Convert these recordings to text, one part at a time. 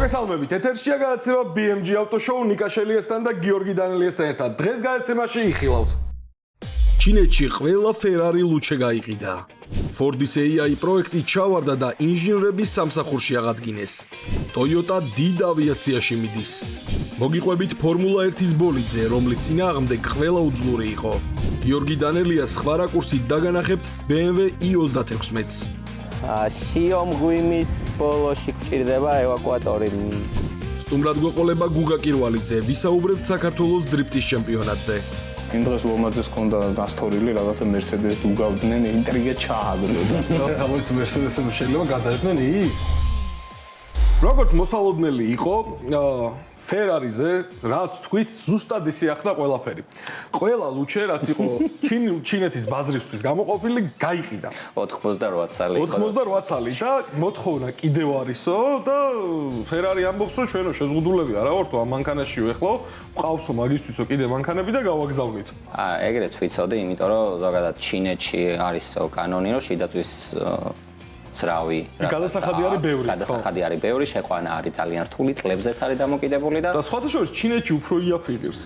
მოგესალმებით. ეთერშია გადაცემა BMG Auto Show ნიკა შელიესთან და გიორგი დანელიესთან ერთად. დღეს გადაცემაში იხილავთ. ჩინეთში ყველა Ferrari ლუჩე გაიყიდა. Ford-ის AI პროექტი ჩავარდა და ინჟინრების სამსახურში აღადგინეს. Toyota დიდ ავიაციაში მიდის. მოგიყვებით Formula 1-ის ბოლიდზე, რომლის წინააღმდეგ ყველა უძლური იყო. გიორგი დანელიას სხვა რაკურსით დაგანახებთ BMW i36-ს. შიომღვიმის ბოლოში გვჭირდება ევაკუატორი. სტუმრად გვეყოლება გუგა კირვალიძე, ვისაუბრებთ საქართველოს დრიფტის ჩემპიონატზე. იმ დღეს ლომაძეს ჰქონდა გასთორილი რაღაცა Mercedes დუგავდნენ, ინტრიგა ჩააგდოდა. ეხლა მოიც Mercedes-ს შეიძლება გადაჟდნენ როგორც მოსალოდნელი იყო Ferrari-ზე, რაც თქვით, ზუსტად ისე ახდა ყველაფერი. ყველა ლუჩე, რაც იყო ჩინეთის ბაზრისთვის გამოყოფილი, გაიყიდა. 88 წელი. 88 წელი და მოთხოვნა კიდევ არისო და Ferrari ამბობს, რომ ჩვენო შეზღუდულები არა ვართო ამ მანქანაშიო, ეხლა ყავსო მაგისთვისო კიდე მანქანები და გავაგზავნით. ეგრეც ვიცოდი, იმიტომ რომ ზოგადად ჩინეთში არის კანონი, რომ შიდაწვის ძრავი. გადასახადი არის ბევრი. გადასახადი არის ბევრი, შეყვანა არის ძალიან რთული, წლებზეც არის დამოკიდებული და სხვათა შორის ჩინეთში უფრო იაფიღებს.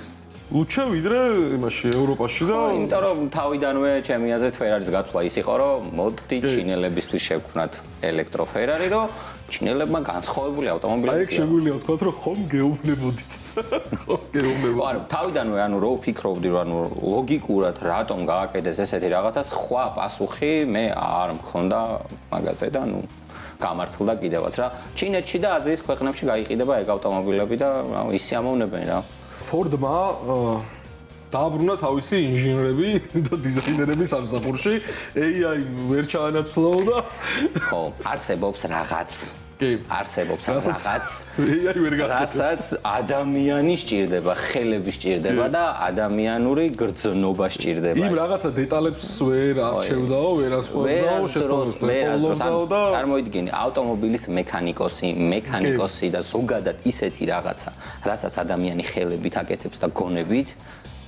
ლუჩე ვიდრე იმაში ევროპაში და იმიტომ რომ თავიდანვე ჩემი აზრით Ferrari-ს გათვლა ის იყო, რომ მოდი ჩინელებისთვის შევქმნათ ელექტრო Ferrari, რომ ჩინელებმა განსხვავებული ავტომობილები. აი, შეგვიძლია ვთქვათ, რომ ხომ გეუბნებოდით. ხომ გეუბნებოდით. არა, თავიდანვე ანუ რო ვფიქრობდი, რომ ანუ ლოგიკურად რატომ გააკეთეს ესეთი რაღაცა, სხვა პასუხი მე არ მქონდა მაგაზე და ანუ გამართლდა კიდევაც რა. ჩინეთში და აზიის ქვეყნებში გაიყიდება ეგ ავტომობილები და ისე ამოვნებენ რა. Ford-მა დააბრუნა თავისი ინჟინრები და დიზაინერები სამსახურში, AI ვერ ჩაანაცვლაო და ხო, არსებობს რაღაც. კი, არსებობს რაღაც. AI ვერ გაკეთებს. რასაც ადამიანი სჭირდება, ხელები სჭირდება და ადამიანური გრძნობა სჭირდება. იმ რაღაცა დეტალებს ვერ არჩევდაო, ვერ ასწორდაო, შესწავლებს ვერ პოულობდაო და წარმოიდგინე, ავტომობილის მექანიკოსი და ზოგადად ისეთი რაღაცა, რასაც ადამიანი ხელებით აკეთებს და გონებით,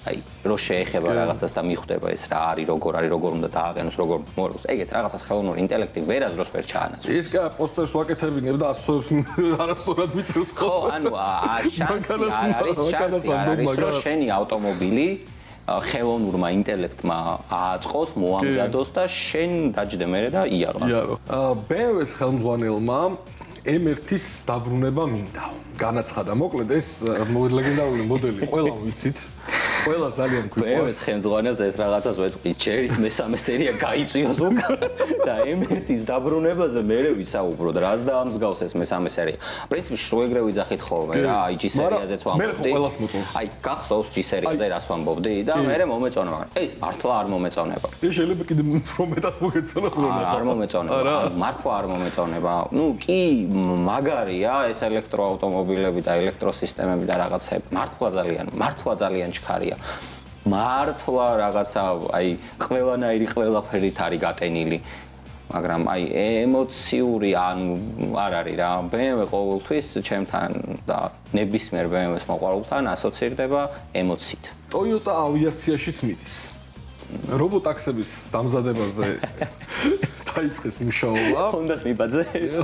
აი, რო შეეხება რაღაცას და მიხვდება ეს რა არის, როგორ უნდა დააყენოს, როგორ მოროს. ეგეთ რაღაცას ხელოვნური ინტელექტი ვერასდროს ვერ ჩაანაცვლებს. ის კი პოსტერს ვაკეთებინებ და ასოებს არასწორად მიწევს ხო? ხო, ანუ შანსი არის, რომ შენი ავტომობილი ხელოვნურმა ინტელექტმა ააწყოს, მოამზადოს და შენ დაჯდე მერე და იარო. BMW-ს ხელმძღვანელმა M1-ის დაბრუნება მინდა. განაცხადა. მოკლედ ეს ლეგენდარული მოდელი ყველა ვიცით. ყველა ძალიან გვიყვარს. ხელმძღვანელს ეს რაღაცას ვეთქვი, ჩერის მესამე სერია გაიწვიოს უკან და M1-ის დაბრუნებაზე მერე ვისაუბროთ, რას დაამსგავს ეს მესამე სერია. პრინციპში რო ეგრე ვიძახით ხოლმე რა, აი G სერიაზეც ვამბობდი. აი გახსოვს G სერიაზე რას ვამბობდი და მერე მომეწონება. ეს მართლა არ მომეწონება. ეს შეიძლება კიდე უფრო მეტად მოგეწონოს რომ არ მომეწონება. მართლა არ მომეწონება. ნუ კი მაგარია ეს ელექტროავტომობილები და ელექტროსისტემები და რაღაცები. მართლა ძალიან ჩქარია. მართლა რაღაცა აი ყველანაირი ყველაფერით არის გატენილი. მაგრამ აი ემოციური ანუ არ არის რა. BMW ყოველთვის ჩემთან და ნებისმიერ BMW-ს მოყვარულთან ასოცირდება ემოციით. Toyota ავიაციაშიც მიდის. რობოტაქსების დამზადებაზე დაიწყეს მუშაობა.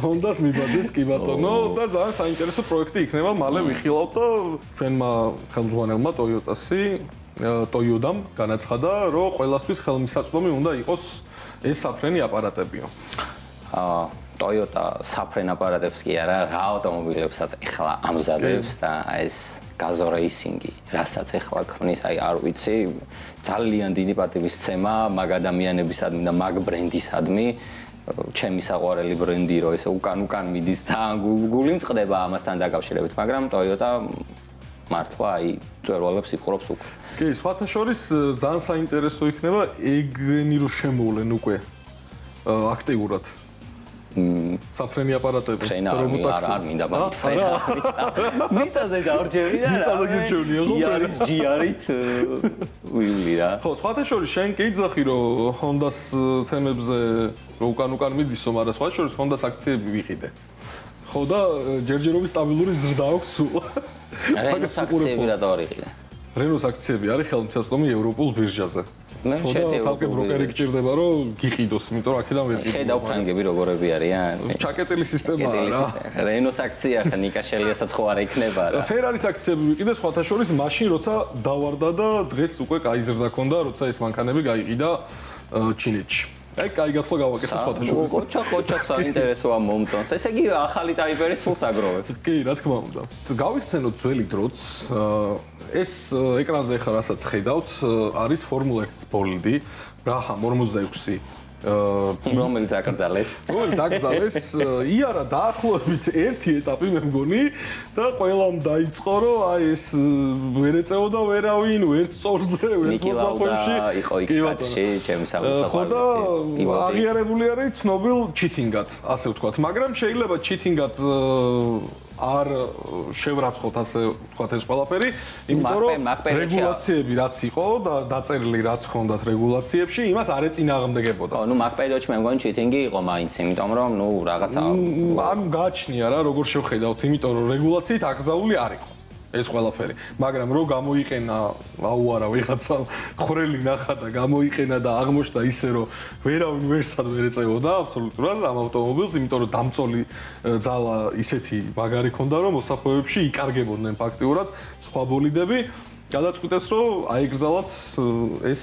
Honda-ს მიბაძეს კი ბატონო და ძალიან საინტერესო პროექტი იქნება, მალე ვიხილავთ და ჩვენმა ხელმძღვანელმა Toyota-მ განაცხადა, რომ ყველასთვის ხელმისაწვდომი უნდა იყოს ეს საფრენი აპარატებიო. Toyota საფრენ აპარატებს კი არა, რა ავტომობილებსაც ეხლა ამზადებს და ეს გაზო რეისინგი, რასაც ეხლა ქმნის, აი არ ვიცი, ძალიან დიდი პატივისცემა მაგ ადამიანებისადმი და მაგ ბრენდისადმი. ჩემი საყვარელი ბრენდი რო ესე უკან მიდის, ძალიან გული მწყდება ამასთან დაკავშირებით, მაგრამ Toyota მართლა აი წვერვალებს იფხურობს უკვე. კი, სხვათა შორის ძალიან საინტერესო იქნება ეგენი რო შემოვლენ უკვე აქტიურად. საფრენი აპარატები რობოტაქსი არ მინდა მაგითხრა. მიწაზე დავრჩები და იარის GR-ით ვივლი რა. ხო, სხვათა შორის შენ კი ძახი რომ Honda-ს თემებზე რო უკან მიდისო, მაგრამ სხვათა შორის Honda-ს აქციები ვიყიდე. ხო და ჯერჯერობით სტაბილური ზრდა აქვს სულ. Renault აქციები რა დავარიყიდე. Renault აქციები არის ხელმისაწვდომი ევროპულ ბირჟაზე. ხო და სალკე ბროკერი გჭირდება რომ გიყიდოს, იმიტომ რომ აქედან ვერ გიყიდო. ხედავ ფრანგები როგორები არიან. ჩაკეტილი სისტემაა რა. რენოს აქცია ხა ნიკა შელიასაც ხო არ იქნება რა. ფერარის აქციები ვიყიდე სხვათა შორის მაშინ როცა დავარდა და დღეს უკვე გაიზრდა ქონდა, როცა ეს მანქანები გაიყიდა ჩინეთში. აი, კაი გათხოვა გავაკეთე სხვათა შორის. ოჩახ საინტერესოა მომწონს. ესე იგი ახალი ტაიპერის ფულს აგროვებ. კი, რა თქმა უნდა. გავიხსენოთ ძველი დროც. ეს ეკრანზე ახლა რასაც ხედავთ, არის Formula 1-ის ბოლიდი, Brabham 46 რომელიც აკრძალეს. რომელიც აკრძალეს, იარა დაახლოებით ერთი ეტაპი მე მგონი და ყველამ დაიწყო რომ აი ეს ვერ ეწეოდა ვერავინ, ვერ სწორზე, ვერ მოსახვევში. იყო იქ კაცში, ჩემს აღმოსავლეთში. ხო და აღიარებული არის ცნობილ ჩიტინგად, ასე ვთქვათ, მაგრამ შეიძლება ჩიტინგად არ შევრაცხოთ ასე ვთქვათ ეს ყველაფერი, იმიტომ რომ რეგულაციები რაც იყო და დაწერილი რაც ჰქონდათ რეგულაციებში, იმას არ ეწინააღმდეგებოდა. ხო, ნუ მაგ პერიოდში მე მგონი ჩიტინგი იყო მაინც, იმიტომ რომ ნუ რაღაცა ამ გააჩნია რა, როგორ შევხედავთ, იმიტომ რომ რეგულაციით აკრძალული არ იყო ეს ყველაფერი, მაგრამ რო გამოიყენა, აუარა ვიღაცა ხრელი ნახა და გამოიყენა და აღმოჩნდა ისე რომ ვერავინ ვერსად ვერ ეწეოდა აბსოლუტურად ამ ავტომობილს, იმიტომ რომ დამწოლი ძალა ისეთი მაგარი ქონდა რომ მოსახვევებში იკარგებოდნენ ფაქტიურად სხვა ბოლიდები. გადაწყვიტეს რომ აიგრძალათ ეს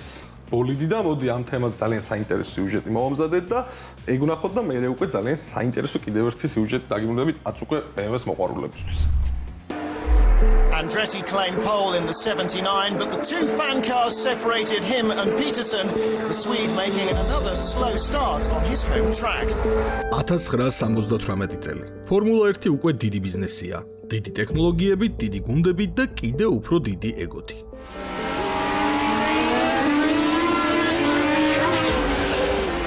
ბოლიდი და მოდი ამ თემაზე ძალიან საინტერესო სიუჟეტი მოვამზადეთ და ეგვნახოთ და მე უკვე ძალიან საინტერესო კიდევ ერთი სიუჟეტი დაგიმრუდებით აც უკვე BMW-ს მოყვარულებისთვის. Andretti claimed pole in the 79, but the two fan cars separated him and Peterson, the Swede making another slow start on his home track. 1978 წელი. Formula 1 უკვე დიდი ბიზნესია. დიდი ტექნოლოგიებით, დიდი გუნდებით და კიდევ უფრო დიდი ეგოთი.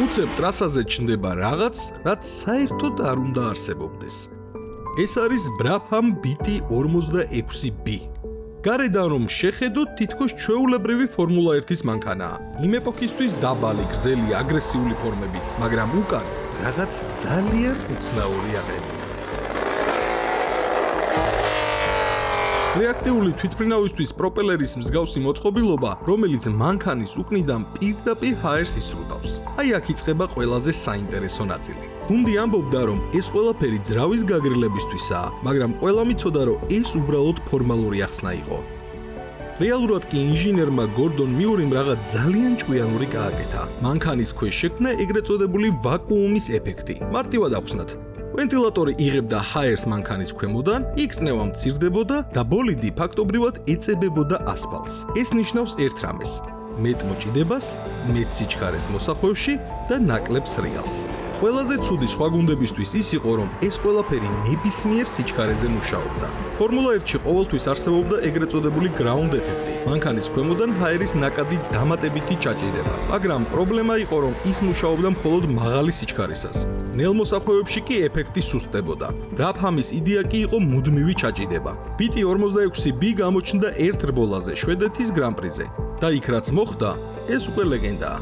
უცებ ტრასაზე ჩნდება რაღაც, რაც საერთოდ არ უნდა არსებობდეს. ეს არის Brabham BT46B. გარედან რომ შეხედოთ, თითქოს ჩვეულებრივი Formula 1-ის მანქანაა. იმ ეპოქისთვის დაბალი, გრძელი, აგრესიული ფორმებით, მაგრამ უკან რაღაც ძალიან უცნაური აღებია. რეაქტიული თვითმფრინავისთვის პროპელერის მსგავსი მოწყობილობა, რომელიც მანქანის უკნიდან პირდაპირ ჰაერს ისრუდავს. აი აქ იწყება ყველაზე საინტერესო ნაწილი. გუნდი ამბობდა, რომ ეს ყველაფერი ძრავის გაგრილებისთვისაა, მაგრამ ყველამ იცოდა, რომ ეს უბრალოდ ფორმალური ახსნა იყო. რეალურად კი ინჟინერმა გორდონ მიურიმ რაღაც ძალიან ჭკვიანური გააკეთა. მანქანის ქვეშ შექმნა ეგრეთ წოდებული ვაკუუმის ეფექტი. მარტივად ახსნათ. ვენტილატორი იღებდა ჰაერს მანქანის ქვემოდან, იქ-წნევა მცირდებოდა და ბოლიდი ფაქტობრივად ეწებებოდა ასფალტს. ეს ნიშნავს ერთ რამეს: მეტ მოჭიდებას, მეტ სიჩქარეს მოსახვევში და ნაკლებ სრიალს. ყველაზე ცუდი სხვა გუნდებისთვის ის იყო, რომ ეს ყველაფერი ნებისმიერ სიჩქარეზე მუშაობდა. Formula 1-ში ყოველთვის არსებობდა ეგრეთ წოდებული ground effect-ი. მანქანის ქვემოდან ჰაერის ნაკადი დამატებითი ჩაჭიდება. მაგრამ პრობლემა იყო, რომ ის მუშაობდა მხოლოდ მაღალი სიჩქარისას. ნელ მოსახვევებში კი ეფექტი სუსტდებოდა. Brabham-ის იდეა კი იყო მუდმივი ჩაჭიდება. BT46B გამოჩნდა ერთ რბოლაზე შვედეთის გრან-პრიზე. და იქ რაც მოხდა, ეს უკვე ლეგენდაა.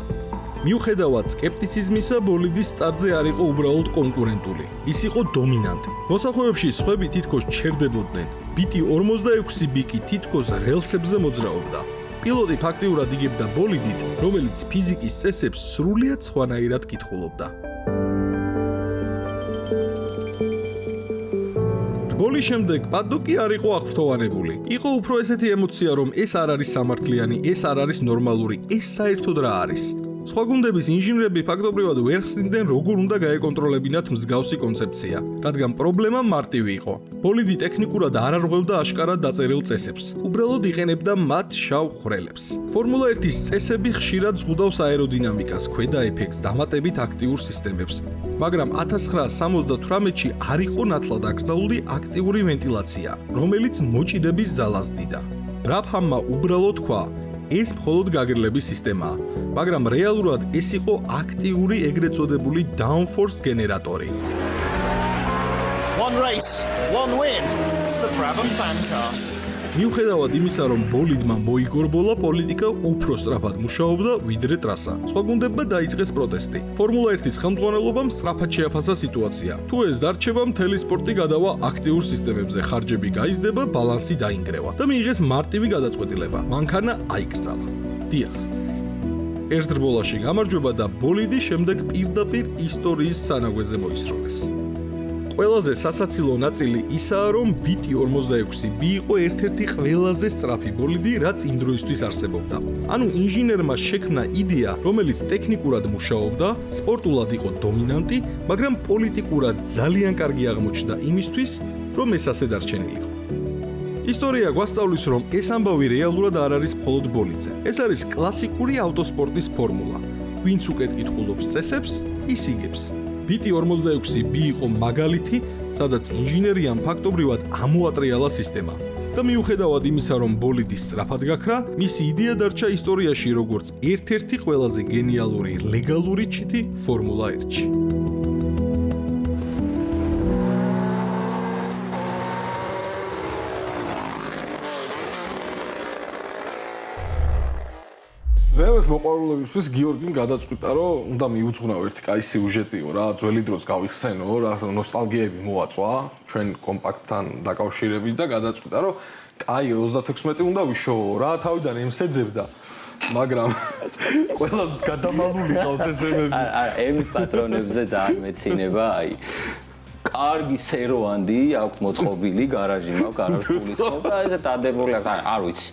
მიუხედავად სკეპტიციზმისა, ბოლიდის სტარტზე არ იყო უბრალოდ კონკურენტული. ის იყო დომინანტი. მოსახვევებში სხვები თითქოს ჩერდებოდნენ. BT46B კი თითქოს რელსებზე მოძრაობდა. პილოტი ფაქტიურად იგებდა ბოლიდით, რომელიც ფიზიკის წესებს სრულიად სხვანაირად კითხულობდა. ბოლის შემდეგ პადდოკი არ იყო აღფრთოვანებული. იყო უფრო ესეთი ემოცია, რომ ეს არ არის სამართლიანი, ეს არ არის ნორმალური, ეს საერთოდ რა არის. სხვა გუნდების ინჟინრები ფაქტობრივად ვერ ხსნიდნენ, როგორ უნდა გაეკონტროლებინათ მსგავსი კონცეფცია, რადგან პრობლემა მარტივი იყო. ბოლიდი ტექნიკურად არ არღვევდა აშკარად დაწერილ წესებს, უბრალოდ იყენებდა მათ შავ ხვრელებს. Formula 1-ის წესები ხშირად ზღუდავს აეროდინამიკას, ქვედა ეფექტს, დამატებით აქტიურ სისტემებს, მაგრამ 1978-ში არ იყო ნათლად აკრძალული აქტიური ვენტილაცია, რომელიც მოჭიდების ძალას დიდა. Brabham-მა უბრალოდ თქვა, ეს მხოლოდ გაგრილების სისტემაა, მაგრამ რეალურად ეს იყო აქტიური ეგრეთ წოდებული downforce გენერატორი. One race, one win, the Brabham fan car. მიუხედავად იმისა, რომ ბოლიდმა მოიგორბოლა, პოლიტიკა უფრო სწრაფად მუშაობდა ვიდრე ტრასა. სხვა გუნდებმა დაიწყეს პროტესტი. Formula 1-ის ხელმძღვანელობამ სწრაფად შეაფასა სიტუაცია. თუ ეს დარჩება, მთელი სპორტი გადავა აქტიურ სისტემებზე, ხარჯები გაიზრდება, ბალანსი დაინგრევა და მიიღეს მარტივი გადაწყვეტილება. მანქანა აიკრძალა. დიახ. ერთ რბოლაში გამარჯვება და ბოლიდი შემდეგ პირდაპირ ისტორიის სანაგვეზე მოისროლეს. ყველაზე სასაცილო ნაწილი ისაა, რომ BT-46B იყო ერთ-ერთი ყველაზე სწრაფი ბოლიდი, რაც იმ დროისთვის არსებობდა. ანუ ინჟინერმა შექმნა იდეა, რომელიც ტექნიკურად მუშაობდა, სპორტულად იყო დომინანტი, მაგრამ პოლიტიკურად ძალიან კარგი აღმოჩნდა იმისთვის, რომ ეს ასე დარჩენილიყო. ისტორია გვასწავლის, რომ ეს ამბავი რეალურად არ არის მხოლოდ ბოლიდზე. ეს არის კლასიკური ავტოსპორტის ფორმულა. ვინც უკეთ კითხულობს წესებს, ის იგებს. BT-46B იყო მაგალითი, სადაც ინჟინერიამ ფაქტობრივად ამოატრიალა სისტემა. და მიუხედავად იმისა, რომ ბოლიდი სწრაფად გაქრა, მისი იდეა დარჩა ისტორიაში როგორც ერთ-ერთი ყველაზე გენიალური ლეგალური ჩიტი ფორმულა 1-ში. რევეს მოყვარულებისთვის გიორგიმ გადაწყვიტა, რომ უნდა მიუძღვნაო ერთი კაი სიუჟეტიო რა, ძველი დროს გავიხსენო, რა ნოსტალგიები მოაწვა ჩვენ კომპაქტთან დაკავშირებით და გადაწყვიტა, რომ კაი 36 უნდა ვიშოვო რა, თავიდან ემსეძებდა, მაგრამ ყველას გადამალული ყავს ესებები. არა, ემის პატრონებზე ძალიან მეცინება, აი კარგი სეროვანდი აქვს მოწყობილი გარაჟი მაქვს გარაჟის და ეს დადებული არ ვიცი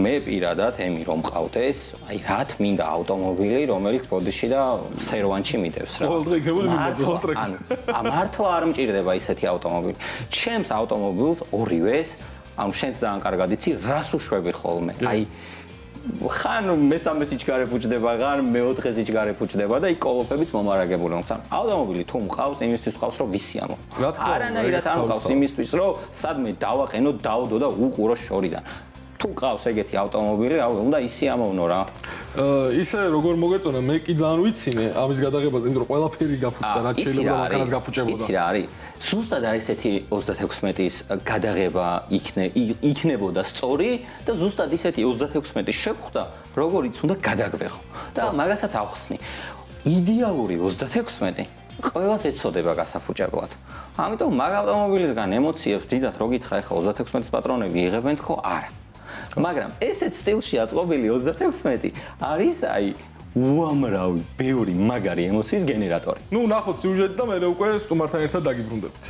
მე პირადად ემი რომ მყავდეს აი რათ მინდა ავტომობილი რომელიც ბოდიში და სეროვანში მიდევს რა მართლა არ მჭირდება ისეთი ავტომობილი ჩემს ავტომობილს ორივეს ანუ შენც ძალიან კარგად იცი რას უშვები ხოლმე აი ხან მესამე სიჩქარე ფუჭდება, ხან მეოთხე სიჩქარე ფუჭდება და იქ კოლოფებიც მომარაგებული მაქვს. ავტომობილი თუ მყავს, იმისთვის მყავს, რომ ვისიამო. არანაირად არ მყავს იმისთვის, რომ სადმე დავაყენო, დავდო და უყურო შორიდან. თუ მყავს ეგეთი ავტომობილი, უნდა ისიამოვნო რა. ისე როგორ მოგეწონა, მე კი ძალიან ვიცინე ამის გადაღებაზე, იმიტომ რომ ყველაფერი გაფუჭდა, რაც შეიძლება მანქანას გაფუჭებოდა. იცი რა არის? ზუსტად ესეთი 36-ის გადაღება იქნებოდა სწორი და ზუსტად ისეთი 36-ის შეხვდა, როგორიც უნდა გადაგვეღო. და მაგასაც ავხსნი. იდეალური 36 ყველას ეცოდება გასაფუჭებლად. ამიტომ მაგ ავტომობილისგან ემოციებს დიდად რო გითხრა, ეხლა 36-ის პატრონები იღებენ თქო, არა. მაგრამ ესეთ სტილში აწყობილი 36 არის აი უამრავი ბევრი მაგარი ემოციის გენერატორი. ნუ ნახოთ სიუჟეტი და მე უკვე სტუმართან ერთად დაგიბრუნდებთ.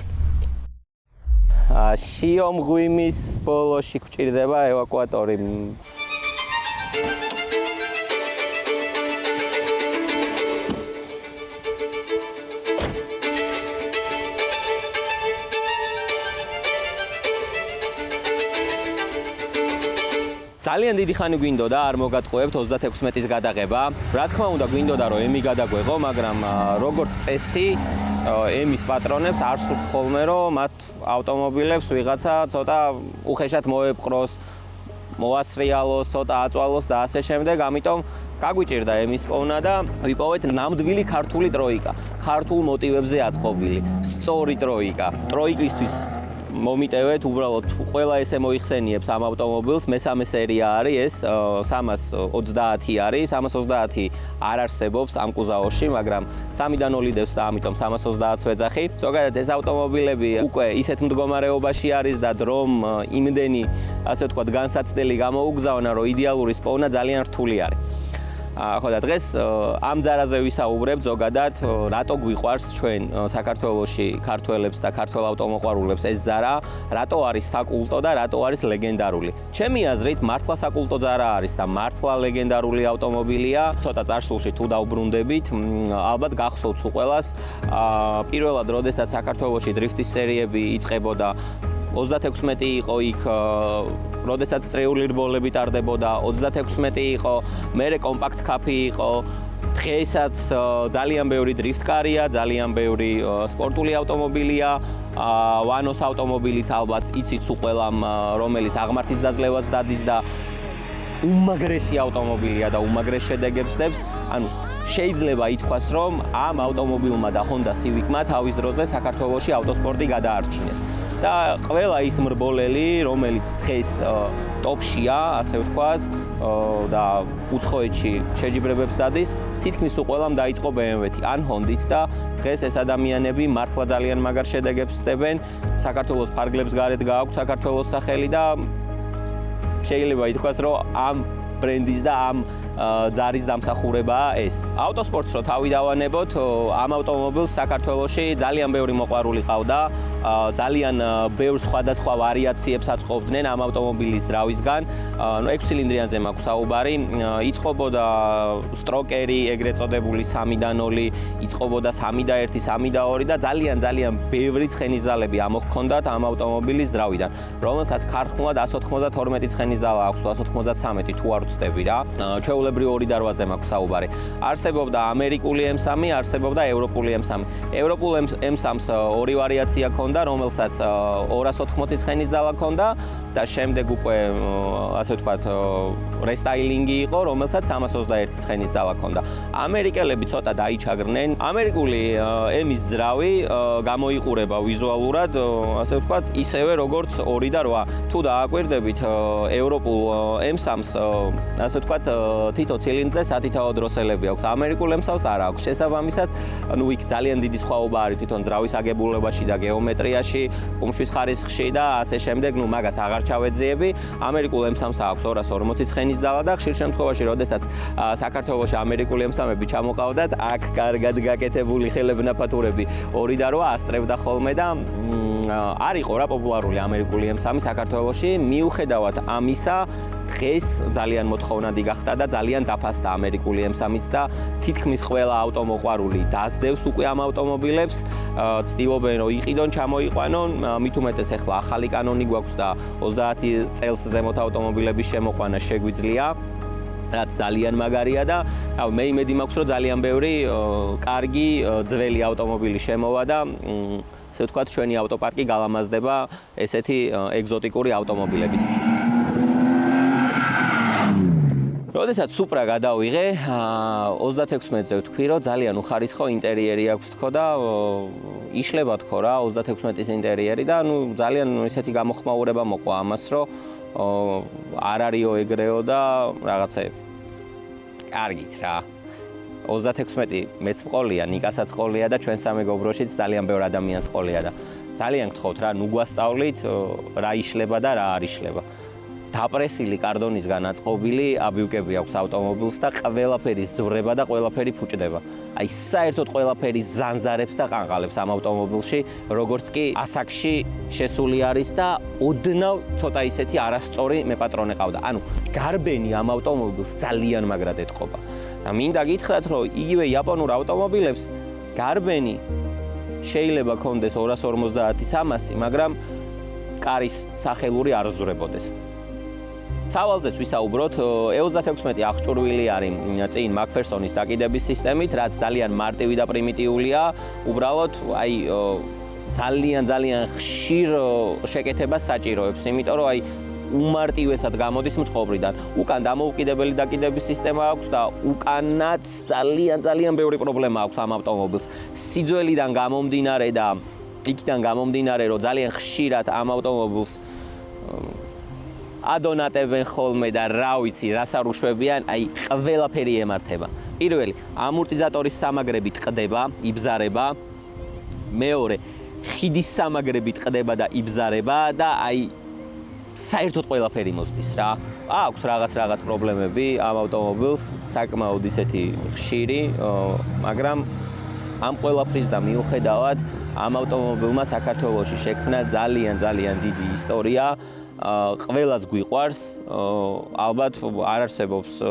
შიომღვიმის ბოლოში გვჭირდება ევაკუატორი. ძალიან დიდი ხანი გვინდოდა არ მოგატყუებთ 36-ის გადაღება. რა თქმა უნდა გვინდოდა რომ ემი გადაგვეღო, მაგრამ როგორც წესი ემის პატრონებს არ სურთ ხოლმე რომ მათ ავტომობილებს ვიღაცა ცოტა უხეშად მოეპყროს, მოასრიალოს, ცოტა აწვალოს და ასე შემდეგ. ამიტომ გაგვიჭირდა ემის პოვნა და ვიპოვეთ ნამდვილი ქართული ტროიკა. ქართულ მოტივებზე აწყობილი, სწორი ტროიკა. ტროიკისთვის მომიტევეთ უბრალოდ ყველა ესე მოიხსენიებს ამ ავტომობილს მესამე სერია არის ეს 320 არის 320 არ არსებობს ამ კუზაოში მაგრამ 3-დან 0 დევს და ამიტომ 320-ს ვეძახი ზოგადად ეს ავტომობილები უკვე ისეთ მდგომარეობაში არის და დრომ იმდენი ასე ვთქვათ განსაცდელი გამოუგზავნა რომ იდეალური სპოვნა ძალიან რთული არის ხო და დღეს ამ ძარაზე ვისაუბრებთ ზოგადად რატო გვიყვარს ჩვენ საქართველოში ქართველებს და ქართველ ავტომოყვარულებს ეს ზარა რატო არის საკულტო და რატო არის ლეგენდარული ჩემი აზრით მართლა საკულტო ზარა არის და მართლა ლეგენდარული ავტომობილია ცოტა წარსულში თუ დავბრუნდებით ალბათ გახსოვთ ყველას პირველად როდესაც საქართველოში დრიფტის სერიები იწყებოდა 36 იყო იქ როდესაც წრიული რბოლები ტარდებოდა 36 იყო მერე კომპაქტ კაფი იყო დღესაც ძალიან ბევრი დრიფტკარია ძალიან ბევრი სპორტული ავტომობილია ვანოს ავტომობილიც ალბათ იცით უყველამ რომელიც აღმართის დაძლევას დადის და უმაგრესი ავტომობილია და უმაგრეს შედეგებს დებს ანუ შეიძლება ითქვას რომ ამ ავტომობილმა და Honda Civic-მა თავის დროზე საქართველოში ავტოსპორტი გადაარჩინეს და ყველა ის მრბოლელი რომელიც დღეს ტოპშია ასე ვთქვათ და უცხოეთში შეჯიბრებებს დადის თითქმის უყველამ დაიწყო BMW-ით ან Honda-ით და დღეს ეს ადამიანები მართლა ძალიან მაგარ შედეგებს ხდებენ საქართველოს ფარგლებს გარეთ გააქვთ საქართველოს სახელი და შეიძლება ითქვას რომ ამ ბრენდის და ამ ძარის დამსახურებაა ეს. ავტოსპორტს რო თავი დავანებოთ, ამ ავტომობილს საქართველოში ძალიან ბევრი მოყვარული ყავდა, ძალიან ბევრ სხვადასხვა ვარიაციებს აწყობდნენ ამ ავტომობილის ძრავისგან. 6 ცილინდრიანზე მაქვს საუბარი, იწყობოდა სტროკერი, ეგრეთ წოდებული 3-0, იწყობოდა 3-1, 3-2 და ძალიან ბევრი ცხენისძალები ამოჰქონდათ ამ ავტომობილის ძრავიდან, რომელსაც ქარხნულად 192 ცხენისძალა აქვს, 193 თუ არ ვცდები რა. ჩვეულებრივ ორი დარვაზე მაქვს საუბარი. არსებობდა ამერიკული M3, არსებობდა ევროპული M3. ევროპულ M3-ს ორი ვარიაცია ჰქონდა, რომელსაც 280 ცხენისძალა ჰქონდა და შემდეგ უკვე ასე ვთქვათ რესტაილინგი იყო, რომელსაც 321 ცხენისძალა ჰქონდა. ამერიკელები ცოტა დაიჩაგრნენ. ამერიკული M-ის ძრავი გამოიყურება ვიზუალურად, ასე ვთქვათ, ისევე როგორც 2 და 8. თუ დააკვირდებით ევროპულ M3-ს, ასე ვთქვათ, თითო ცილინდრზე სათითაო დროსელები აქვს. ამერიკულ M3-ს არ აქვს. შესაბამისად, იქ ძალიან დიდი სხვაობა არის თვითონ ძრავის აგებულებაში და გეომეტრიაში, ყუმშვის ხარისხში და ასე შემდეგ, მაგას აღარ ჩავეძიები. ამერიკულ M3-ს აქვს 240 ცხენისძალა და ხშირ შემთხვევაში, როდესაც საქართველოში ამერიკული M3-ები ჩამოყავდათ, აქ კარგად გაკეთებული ხელებნაფათურები 2 და 8 ასწრებდა ხოლმე და არ იყო რა პოპულარული ამერიკული M3 საქართველოში. მიუხედავად ამისა, დღეს ძალიან მოთხოვნადი გახდა და ძალიან დაფასდა ამერიკული M3-იც და თითქმის ყველა ავტომოყვარული დაძდევს უკვე ამ ავტომობილებს, ცდილობენ რომ იყიდონ, ჩამოიყვანონ, მით უმეტეს ახლა ახალი კანონი გვაქვს და 30 წელს ზემოთ ავტომობილების შემოყვანა შეგვიძლია, რაც ძალიან მაგარია და მე იმედი მაქვს რომ ძალიან ბევრი კარგი ძველი ავტომობილი შემოვა და ასე ვთქვათ ჩვენი ავტოპარკი გალამაზდება ესეთი ეგზოტიკური ავტომობილებით. როდესაც Supra გადავიღე, 36-ზე ვთქვი, რომ ძალიან უხარისხო ინტერიერი აქვს თქო და იშლება თქო რა 36-ის ინტერიერი და ძალიან ისეთი გამოხმაურება მოყვა ამას, რომ არ არისო ეგრეო და რაღაცე კარგით რა. 36 მეც მყოლია, ნიკასაც ყოლია და ჩვენ სამეგობროშიც ძალიან ბევრ ადამიანს ყოლია და ძალიან გთხოვთ რა, გვასწავლით რა იშლება და რა არ იშლება. დაპრესილი კარდონისგან აწყობილი აბიუკები აქვს ავტომობილს და ყველაფერი ზვრება და ყველაფერი ფუჭდება. აი საერთოდ ყველაფერი ზანზარებს და ყანყალებს ამ ავტომობილში, როგორც კი ასაკში შესული არის და ოდნავ ცოტა ისეთი არასწორი მეპატრონე ყავდა. ანუ გარბენი ამ ავტომობილს ძალიან მაგრად ეთყობა. და მინდა გითხრათ, რომ იგივე იაპონურ ავტომობილებს გარბენი შეიძლება ქონდეს 250-300, მაგრამ კარის სახელური არ ზვრებოდეს. სავალზეც ვისაუბროთ, E36 აღჭურვილი არის წინ მაკფერსონის დაკიდების სისტემით, რაც ძალიან მარტივი და პრიმიტიულია, უბრალოდ აი ძალიან ხშირ შეკეთებას საჭიროებს, იმიტომ რომ აი უმარტივესად გამოდის მწყობრიდან. უკან დამოუკიდებელი დაკიდების სისტემა აქვს და უკანაც ძალიან ბევრი პრობლემა აქვს ამ ავტომობილს. სიძველიდან გამომდინარე და იქიდან გამომდინარე, რომ ძალიან ხშირად ამ ავტომობილს ადონატებენ ხოლმე და რა ვიცი, რას არ უშვებიან, აი ყველაფერი ემართება. პირველი, ამორტიზატორის სამაგრები ტყდება, იბზარება. მეორე, ხიდის სამაგრები ტყდება და იბზარება და აი საერთოდ ყველაფერი მოსდის რა. აქვს რაღაც პრობლემები ამ ავტომობილს, საკმაოდ ისეთი ხშირი, მაგრამ ამ ყველაფრის და მიუხედავად ამ ავტომობილმა საქართველოში შექმნა ძალიან დიდი ისტორია. ყველას გვიყვარს, ალბათ არ არსებობს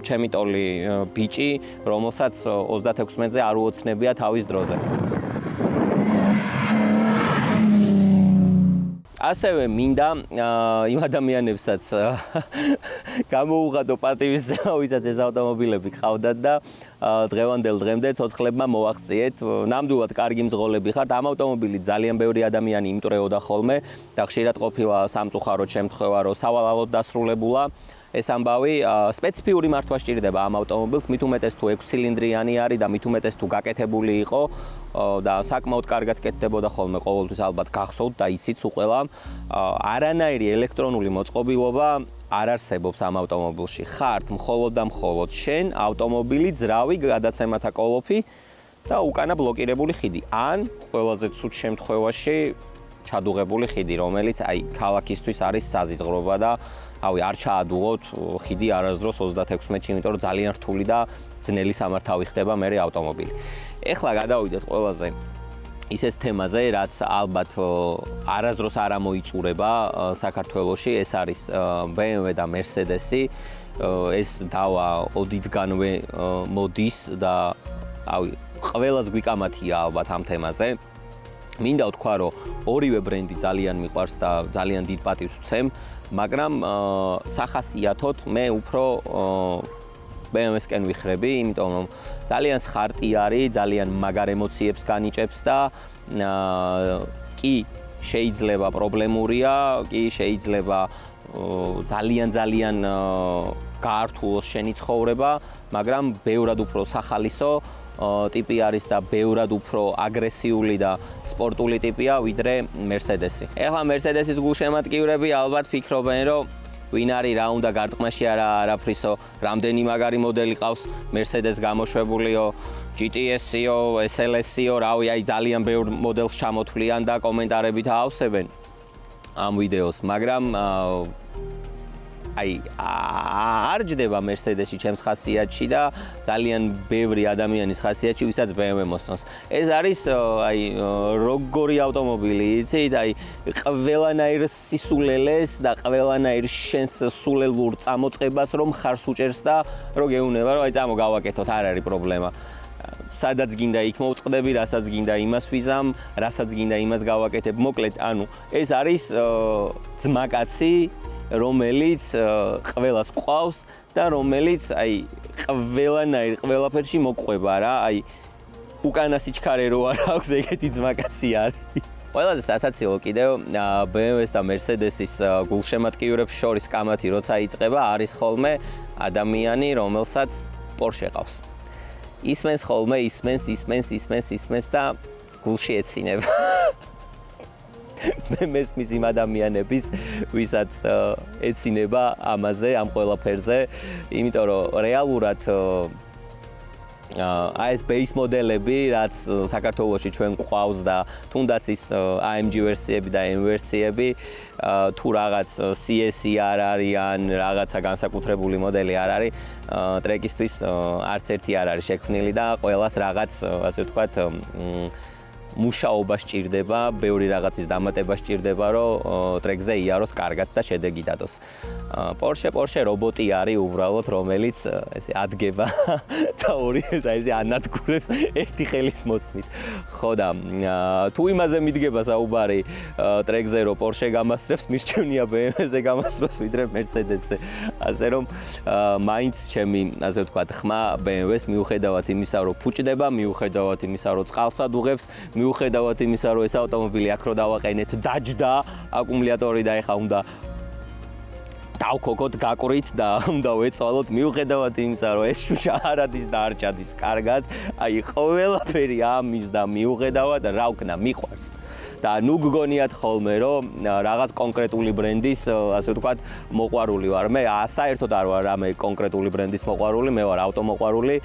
ჩემი ტოლი ბიჭი, რომელსაც 36-ზე არ უოცნებია თავის დროზე. ასევე მინდა იმ ადამიანებსაც გამოუღადო პატივისცემა, ვისაც ეს ავტომობილები ყავდათ და დღევანდელ დღემდე ცოცხლებმა მოაღწიეთ. ნამდვილად კარგი მძღოლები ხართ. ამ ავტომობილი ძალიან ბევრი ადამიანი იმტრეოდა ხოლმე და ხშირად ყოფილა სამწუხაროდ შემთხვევა, რომ სავალალოდ დასრულებულა. ეს ამბავი სპეციფიური მართვა სჭირდება ამ ავტომობილს, მით უმეტეს თუ 6 ცილინდრიანი არის და მით უმეტეს თუ გაკეთებული იყო და საკმაოდ კარგად კეთდებოდა ხოლმე ყოველთვის ალბათ გახსოვთ და იცით უყველა. არანაირი ელექტრონული მოწყობილობა არ არსებობს ამ ავტომობილში. ხართ მხოლოდ და მხოლოდ შენ, ავტომობილი, ძრავი, გადაცემათა კოლოფი და უკანა ბლოკირებული ხიდი. ან ყველაზე ცუდ შემთხვევაში ჩადუღებული ხიდი, რომელიც აი ქალაქისთვის არის საზღვრობა და არ ჩაადუღოთ ხიდი არასდროს 36-ში, იმიტომ რომ ძალიან რთული და ძნელი სამართავი ხდება მერე ავტომობილი. ეხლა გადავიდეთ ყველაზე ისეთ თემაზე, რაც ალბათ არასდროს არ ამოიწურება საქართველოში, ეს არის BMW და Mercedes-ი. ეს დავა ოდითგანვე მოდის და ყველას გვიკამათია ალბათ ამ თემაზე. მინდა ვთქვა, რომ ორივე ბრენდი ძალიან მიყვარს და ძალიან დიდ პატივს ვცემ, მაგრამ სახასიათოდ მე უფრო BMW-სკენ ვიხრები, იმიტომ რომ ძალიან სხარტი არის, ძალიან მაგარ ემოციებს განიჭებს და კი შეიძლება პრობლემურია, კი შეიძლება ძალიან გაართულოს შენი ცხოვრება, მაგრამ ბევრად უფრო სახალისო ტიპი არის და ბევრად უფრო აგრესიული და სპორტული ტიპია ვიდრე Mercedes-ი. ეხლა Mercedes-ის გულშემატკივრები ალბათ ფიქრობენ, რომ ვინ არის რა უნდა გარტყმაში არაფრისო, რამდენი მაგარი მოდელი ყავს Mercedes გამოშვებულიო, GTS-იო, SLS-იო, რავი, აი ძალიან ბევრ მოდელს ჩამოთვლიან და კომენტარებით აავსებენ ამ ვიდეოს, მაგრამ არ ჯდება Mercedes-ი ჩემს ხასიათში და ძალიან ბევრი ადამიანის ხასიათში, ვისაც BMW მოსწონს. ეს არის როგორი ავტომობილი, იცით? ყველანაირ სისულელეს და ყველანაირ შენს სულელურ წამოწყებას რომ ხარს უჭერს და რო გეუბნება, რომ წამო გავაკეთოთ, არ არის პრობლემა. სადაც გინდა იქ მოვწყდები, რასაც გინდა იმას ვიზამ, რასაც გინდა იმას გავაკეთებ. მოკლედ, ეს არის ძმაკაცი, რომელიც ყველას ყავს და რომელიც ყველაფერში მოყვება რა, უკანა სიჩქარე რო არ აქვს, ეგეთი ძმაკაცი არის. ყველაზე სასაცილო კიდევ BMW-s და Mercedes-ის გულშემატკივრებს შორის კამათი როცა იწყება, არის ხოლმე ადამიანი, რომელსაც Porsche ყავს. ისმენს ხოლმე, ისმენს და გულში ეცინება. მე მესმის იმ ადამიანების, ვისაც ეცინება ამაზე, ამ ყველაფერზე, იმიტომ რომ რეალურად ეს base მოდელები, რაც საქართველოში ჩვენ გვყავს და თუნდაც ის AMG ვერსიები და M ვერსიები, თუ რაღაც CS-ი არ არიან, რაღაცა განსაკუთრებული მოდელი არ არის, ტრეკისთვის არც ერთი არ არის შექმნილი და ყველას რაღაც, ასე ვთქვათ, მუშაობა სჭირდება, ბევრი რაღაცის დამატება სჭირდება, რომ ტრეკზე იაროს კარგად და შედეგი დადოს. Porsche რობოტი არის უბრალოდ, რომელიც ესე ადგება და ორი ესე ანადგურებს ერთი ხელის მოსმით. ხო და თუ იმაზე მიდგება საუბარი ტრეკზე, რომ Porsche გამასწრებს, მირჩევნია BMW-ზე გამასწროს ვიდრე Mercedes-ზე. ასე რომ მაინც ჩემი, ასე ვთქვათ, ხმა BMW-ს მიუხედავად იმისა, რომ ფუჭდება, მიუხედავად იმისა, რომ წყალს ადუღებს, მიუხედავად იმისა, რომ ეს ავტომობილი აქ რო დავაყენეთ, დაჯდა აკუმულატორი და ეხა უნდა დავქოკოთ, გაყვრით და უნდა ვეწვალოთ, მიუხედავად იმისა, რომ ეს შუშა არ ადის და არ ჭადის კარგად, ყველაფერი ამის და მიუხედავად რა ვქნა, მიყვარს. და ნუ გგონიათ ხოლმე, რომ რაღაც კონკრეტული ბრენდის, ასე ვთქვათ, მოყვარული ვარ. მე საერთოდ არ ვარ რამე კონკრეტული ბრენდის მოყვარული, მე ვარ ავტომოყვარული,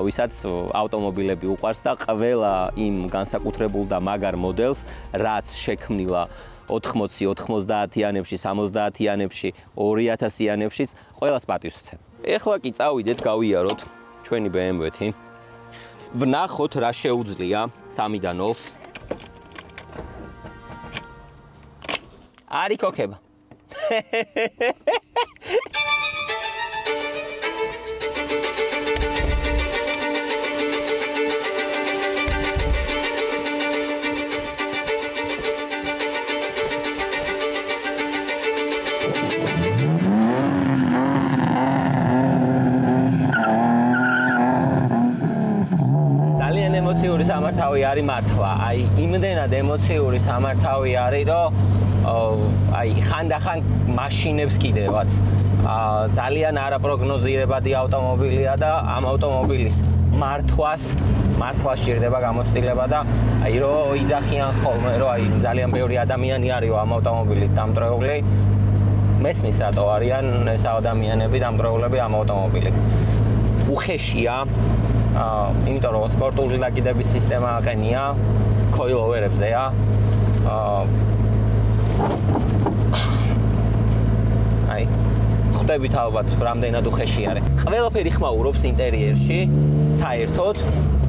ვისაც ავტომობილები უყვარს და ყველა იმ განსაკუთრებულ და მაგარ მოდელს, რაც შექმნილა 80, 90-იანებში, 70-იანებში, 2000-იანებში, ყველას პატივს ვცემ. ეხლა კი წავიდეთ, გავიაროთ ჩვენი BMW-თი. ვნახოთ რა შეუძლია 3-დან 0-ს. არის ქოქება. ძალიან ემოციური სამართავი არის მართლა. იმდენად ემოციური სამართავი არის, რომ ხანდახან მაშინებს კიდევაც. ძალიან არაპროგნოზირებადი ავტომობილია და ამ ავტომობილის მართვას სჭირდება გამოცდილება და რომ იძახიან ხოლმე, რომ ძალიან ბევრი ადამიანი არის ამ ავტომობილით დამტვრეული. მესმის რატო არიან ეს ადამიანები დამტვრეულები ამ ავტომობილით. უხეშია, იმიტომ რომ სპორტული დაკიდების სისტემა აყენია, coilover-ებზეა. აი ხვდებით ალბათ რამდენად უხეში არის. ყველაფერი ხმაურობს ინტერიერში საერთოდ,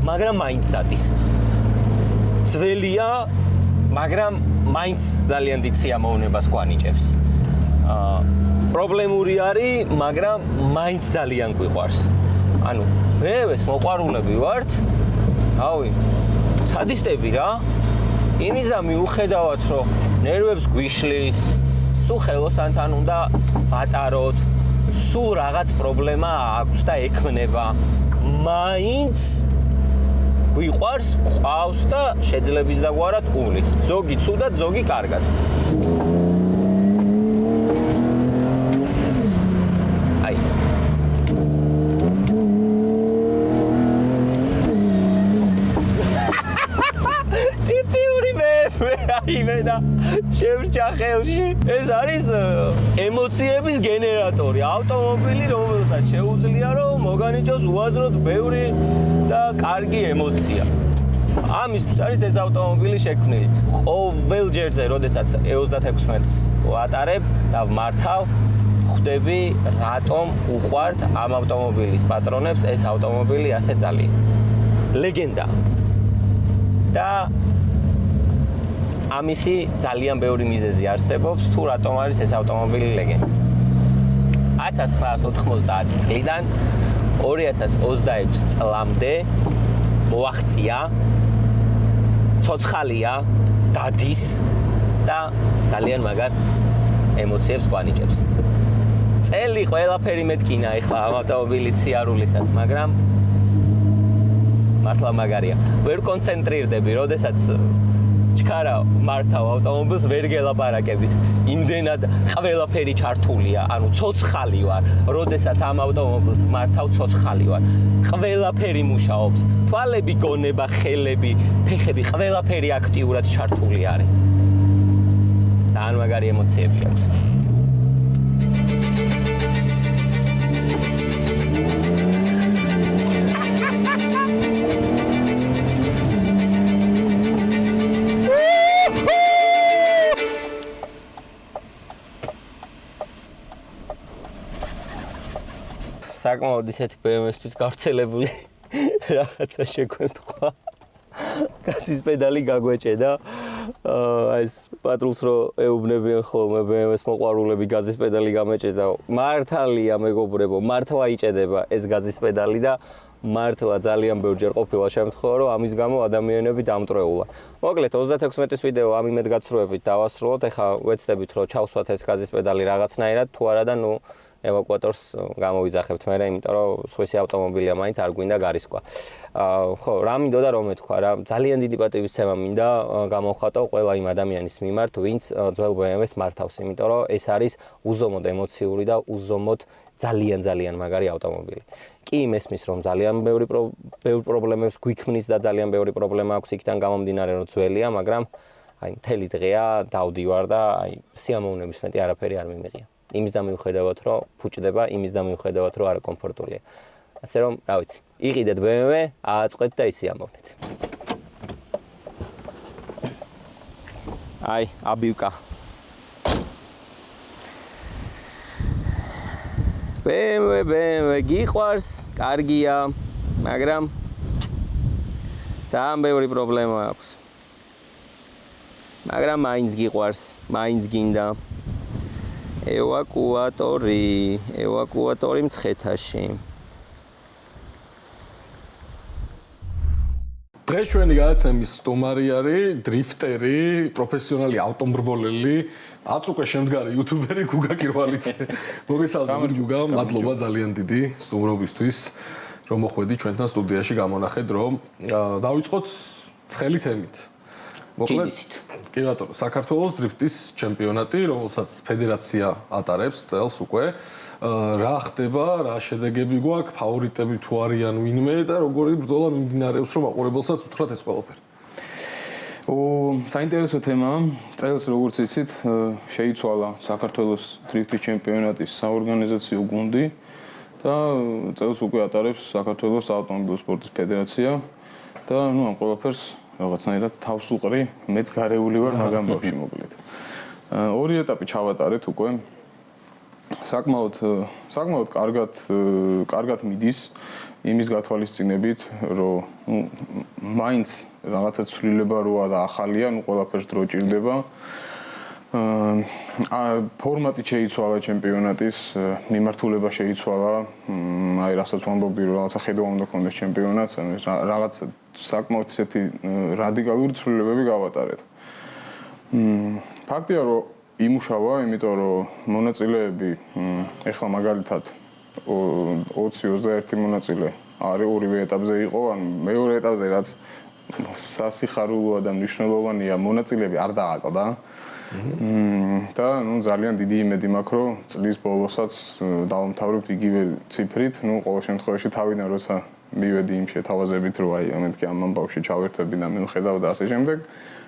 მაგრამ მაინც დადის. ძველია, მაგრამ მაინც ძალიან დიდ სიამოვნებას გვანიჭებს. პრობლემური არის, მაგრამ მაინც ძალიან გვიყვარს. ანუ BMW-ს მოყვარულები ვართ. ავი, სადისტები რა. იმის და მიუხედავად, რომ ნერვებს გვიშლის, სულ ხელოსანთან უნდა ვატაროთ, სულ რაღაც პრობლემა აქვს და ექმნება. მაინც გვიყვარს, ყავს და შეძლებს დაგვარად უვლით. ზოგი ცუდად, ზოგი კარგად. აი. ტიპიური მე და შევრჩა ხელში. ეს არის ემოციების გენერატორი. ავტომობილი, რომელსაც შეუძლია რომ მოგანიჭოს უაზროდ ბევრი და კარგი ემოცია. ამისთვის არის ეს ავტომობილი შექმნილი. ყოველ ჯერზე, როდესაც E36-ს ვატარებ და ვმართავ, ხვდები რატომ უყვართ ამ ავტომობილის პატრონებს ეს ავტომობილი ასე ძალიან. ლეგენდა. და ამისი ძალიან ბევრი მიზეზი არსებობს, თუ რატომ არის ეს ავტომობილი ლეგენდა. 1990 წლიდან 2026 წლამდე მოაღწია, ცოცხალია, დადის და ძალიან მაგარ ემოციებს გვანიჭებს. წელი ყველაფერი მეტკინა ეხლა ამ ავტომობილის სიარულისას, მაგრამ მართლა მაგარია. ვერ კონცენტრირდები, როდესაც ჩქარა მართავ ავტომობილს ვერ გელაპარაკებით. იმდენად ყველაფერი ჩართულია, ანუ ცოცხალი ვარ, როდესაც ამ ავტომობილს მართავ ცოცხალი ვარ. ყველაფერი მუშაობს, თვალები, გონება, ხელები, ფეხები, ყველაფერი აქტიურად ჩართული არის. ძალიან მაგარი ემოციები აქვს. საკმაოდ ისეთი BMW-ისთვის გავრცელებული რაღაცა შეგვეთქვა. გაზის პედალი გაგვეჭედა. ეს პატრულს რო ეუბნებიან ხოლმე BMW-ს მოყვარულები გაზის პედალი გამეჭედა. მართალია მეგობრებო, მართლა იჭედება ეს გაზის პედალი და მართლა ძალიან ბევრჯერ ყოფილა შემთხვევა, რომ ამის გამო ადამიანები დამტრეულა. მოკლედ 36-ის ვიდეო ამ იმედგაცრუებით დავასრულოთ. ეხლა ვეცდებით რომ ჩავსვათ ეს გაზის პედალი რაღაცნაირად, თუ არა და ნუ ევაკუატორს გამოვიძახებთ მე, იმიტომ რომ სხვისი ავტომობილია მაინც არ გვინდა გარისკვა. ხო, რა მინდოდა რომ მეთქვა რა, ძალიან დიდი პატივისცემა მინდა გამოვხატო ყველა იმ ადამიანის მიმართ, ვინც ძველ BMW-ს მართავს, იმიტომ რომ ეს არის უზომოდ ემოციური და უზომოდ ძალიან მაგარი ავტომობილი. კი მესმის რომ ძალიან ბევრი პრობლემებს გვიქმნის და ძალიან ბევრი პრობლემა აქვს იქიდან გამომდინარე რომ ძველია, მაგრამ აი მთელი დღეა დავდივარ და აი სიამოვნების მეტი არაფერი არ მიმიღია. იმის და მიუხედავად რომ ფუჭდება, იმის და მიუხედავად რომ არაკომფორტულია. ასე რომ, რა ვიცი, იყიდეთ BMW, ააწყეთ და ისიამოვნეთ. აი, აბივკა. BMW გიყვარს, კარგია, მაგრამ ძალიან ბევრი პრობლემა აქვს. მაგრამ მაინც გიყვარს, მაინც გინდა. ევაკუატორი მცხეთაში. დღეს ჩვენი გადაცემის სტუმარი არის დრიფტერი, პროფესიონალი ავტომრბოლელი, აწუყე შემდგარი იუთუბერი გუგა კირვალიცე. მოგესალმებით გუგა, მადლობა ძალიან დიდი სტუმრობისთვის, რომ მოხვედი ჩვენთან სტუდიაში გამონახეთ, რომ დავიწყოთ ცხელი თემით. მოკლედ, კი ბატონო, საქართველოს დრიფტის ჩემპიონატი, რომელსაც ფედერაცია ატარებს წელს უკვე. რა ხდება, რა შედეგები გვაქვს, ფავორიტები თუ არიან ვინმე და როგორი ბრძოლა მიმდინარეობს, რომ მაყურებელსაც უთხრათ ეს ყველაფერი. საინტერესო თემაა. წელს როგორც იცით, შეიცვალა საქართველოს დრიფტის ჩემპიონატის საორგანიზაციო გუნდი და წელს უკვე ატარებს საქართველოს ავტომობილ სპორტის ფედერაცია და ნუ ამ ყველაფერს რაღაცნაირად თავს უყრი, მეც გარეული ვარ მაგამ ბავში მოკლედ. ორი ეტაპი ჩავატარეთ უკვე. საკმაოდ კარგად მიდის იმის გათვალისწინებით, რომ მაინც რაღაცა ცვლილება როა და ახალია, ყველაფერს დრო ჭირდება. ფორმატი შეიცვალა ჩემპიონატის, მიმართულება შეიცვალა. აი რასაც ვამბობდი, რომ რაღაცა ხედვა უნდა კონდეს ჩემპიონატს, რაღაც საკმაოდ ისეთი რადიკალური ცვლილებები გავატარეთ. ფაქტია, რომ იმუშავა, იმიტომ რომ მონაწილეები ეხლა მაგალითად 20-21 მონაწილე არის ორივე ეტაპზე იყო, ან მეორე ეტაპზე რაც სასიხარულოა და მნიშვნელოვანია, მონაწილეები არ დააკლდა. და ძალიან დიდი იმედი მაქვს, რომ წლის ბოლოსაც დავამთავრებთ იგივე ციფრით, ყოველ შემთხვევაში თავიდან როცა მივედი იმ შეთავაზებით, რომ აი ამეთქი ამ ამბავში ჩავერთები და მე ვხედავ და ასე შემდეგ.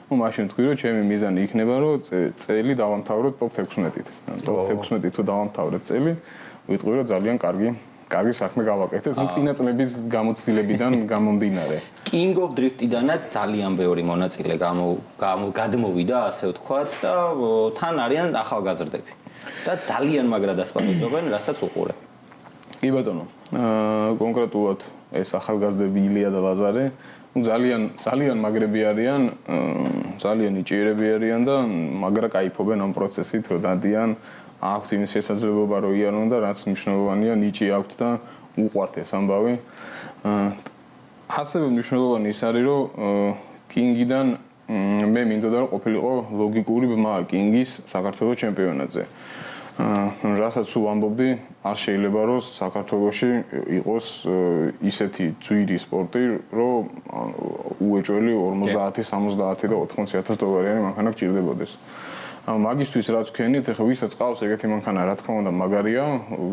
მაშინ თქვი, რომ ჩემი მიზანი იქნება, რომ წელი დავამთავროთ top 16-ით. top 16-ით თუ დავამთავრეთ წელი, ვიტყვი, რომ ძალიან კარგი საქმე გავაკეთეთ, წინა წლების გამოცდილებიდან გამომდინარე. King of Drift-იდანაც ძალიან ბევრი მონაწილე გადმოვიდა, ასე ვთქვათ, და თან არიან ახალგაზრდები. და ძალიან მაგრად ასპარეზობენ, რასაც უყურებ. კი ბატონო, კონკრეტულად ეს ახალგაზრდები ილია და ლაზარე ძალიან მაგრები არიან, ძალიან ნიჭიერები არიან და მაგრა кайფობენ ამ პროცესით, რომ დადიან, აქვთ იმის შესაძლებლობა, რომ იანონ და რაც მნიშვნელოვანია, ნიჭი აქვთ და უყვართ ეს ამბავი. ასევე მნიშვნელოვანი ის არის, რომ კინგიდან მე მინდოდა რომ ყოფილიყო ლოგიკური ბმა კინგის საქართველოს ჩემპიონატზე. რასაც ვამბობდი, არ შეიძლება რომ საქართველოში იყოს ისეთი ძვირი სპორტი, რომ უეჭველი 50-70 და 80,000 დოლარიანი მანქანა გჭირდებოდეს. მაგისთვის რაც ვქენით, ეხლა ვისაც ყავს ეგეთი მანქანა, რა თქმა უნდა, მაგარია,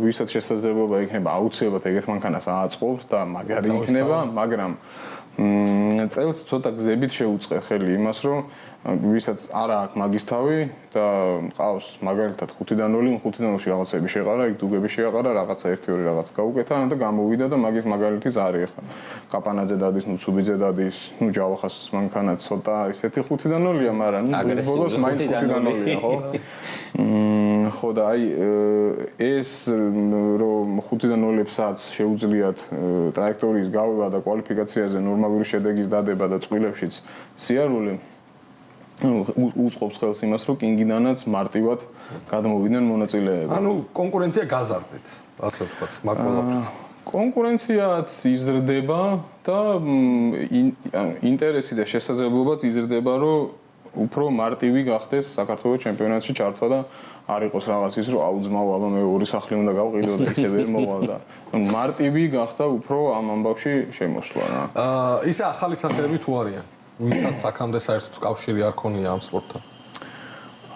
ვისაც შესაძლებლობა იქნება აუცილებლად ეგეთ მანქანას ააწყობს და მაგარი იქნება, მაგრამ წელს ცოტა გზებით შეუწყე ხელი იმას, რომ ვისაც არა აქვს მაგის თავი და ყავს მაგალითად 5-დან 0, 5-დან 0-ში რაღაცები შეყარა, იქ დუგები შეაყარა, რაღაცა 1-2 რაღაც გაუკეთა და გამოვიდა და მაგის მაგალითი ზარი ხა. კაპანაძე დადის, ცუბიძე დადის, ჯავახას მანქანა ცოტა ისეთი 5-დან 0-ია, მაგრამ დღეს ბოლოს მაინც 5-დან 0-ია, ხო? ხო და აი ეს რომ 5-დან 0-ებსაც შეუძლიათ ტრაექტორიის გავება და კვალიფიკაციაზე ნორმალური შედეგის დადება და წყვილებშიც სიარული უწყობს ხელს იმას, რომ კინგიდანაც მარტივად გადმოვიდნენ მონაწილეები. ანუ კონკურენცია გაზარდეთ, ასე ვთქვათ, მაგ ყველაფერს. კონკურენციაც იზრდება და ინტერესი და შესაძლებლობაც იზრდება, რომ უფრო მარტივი გახდეს საქართველოს ჩემპიონატში ჩართვა და არ იყოს რაღაც ის, რომ აუ ძმაო, აბა მე ორი სახლი უნდა გავყიდო და ისე ვერ მოვალ და მარტივი გახდა უფრო ამ ამბავში შემოსვლა რა. ისე ახალი სახეები თუ არიან? ვისაც აქამდე საერთოდ კავშირი არ ქონია ამ სპორტთან?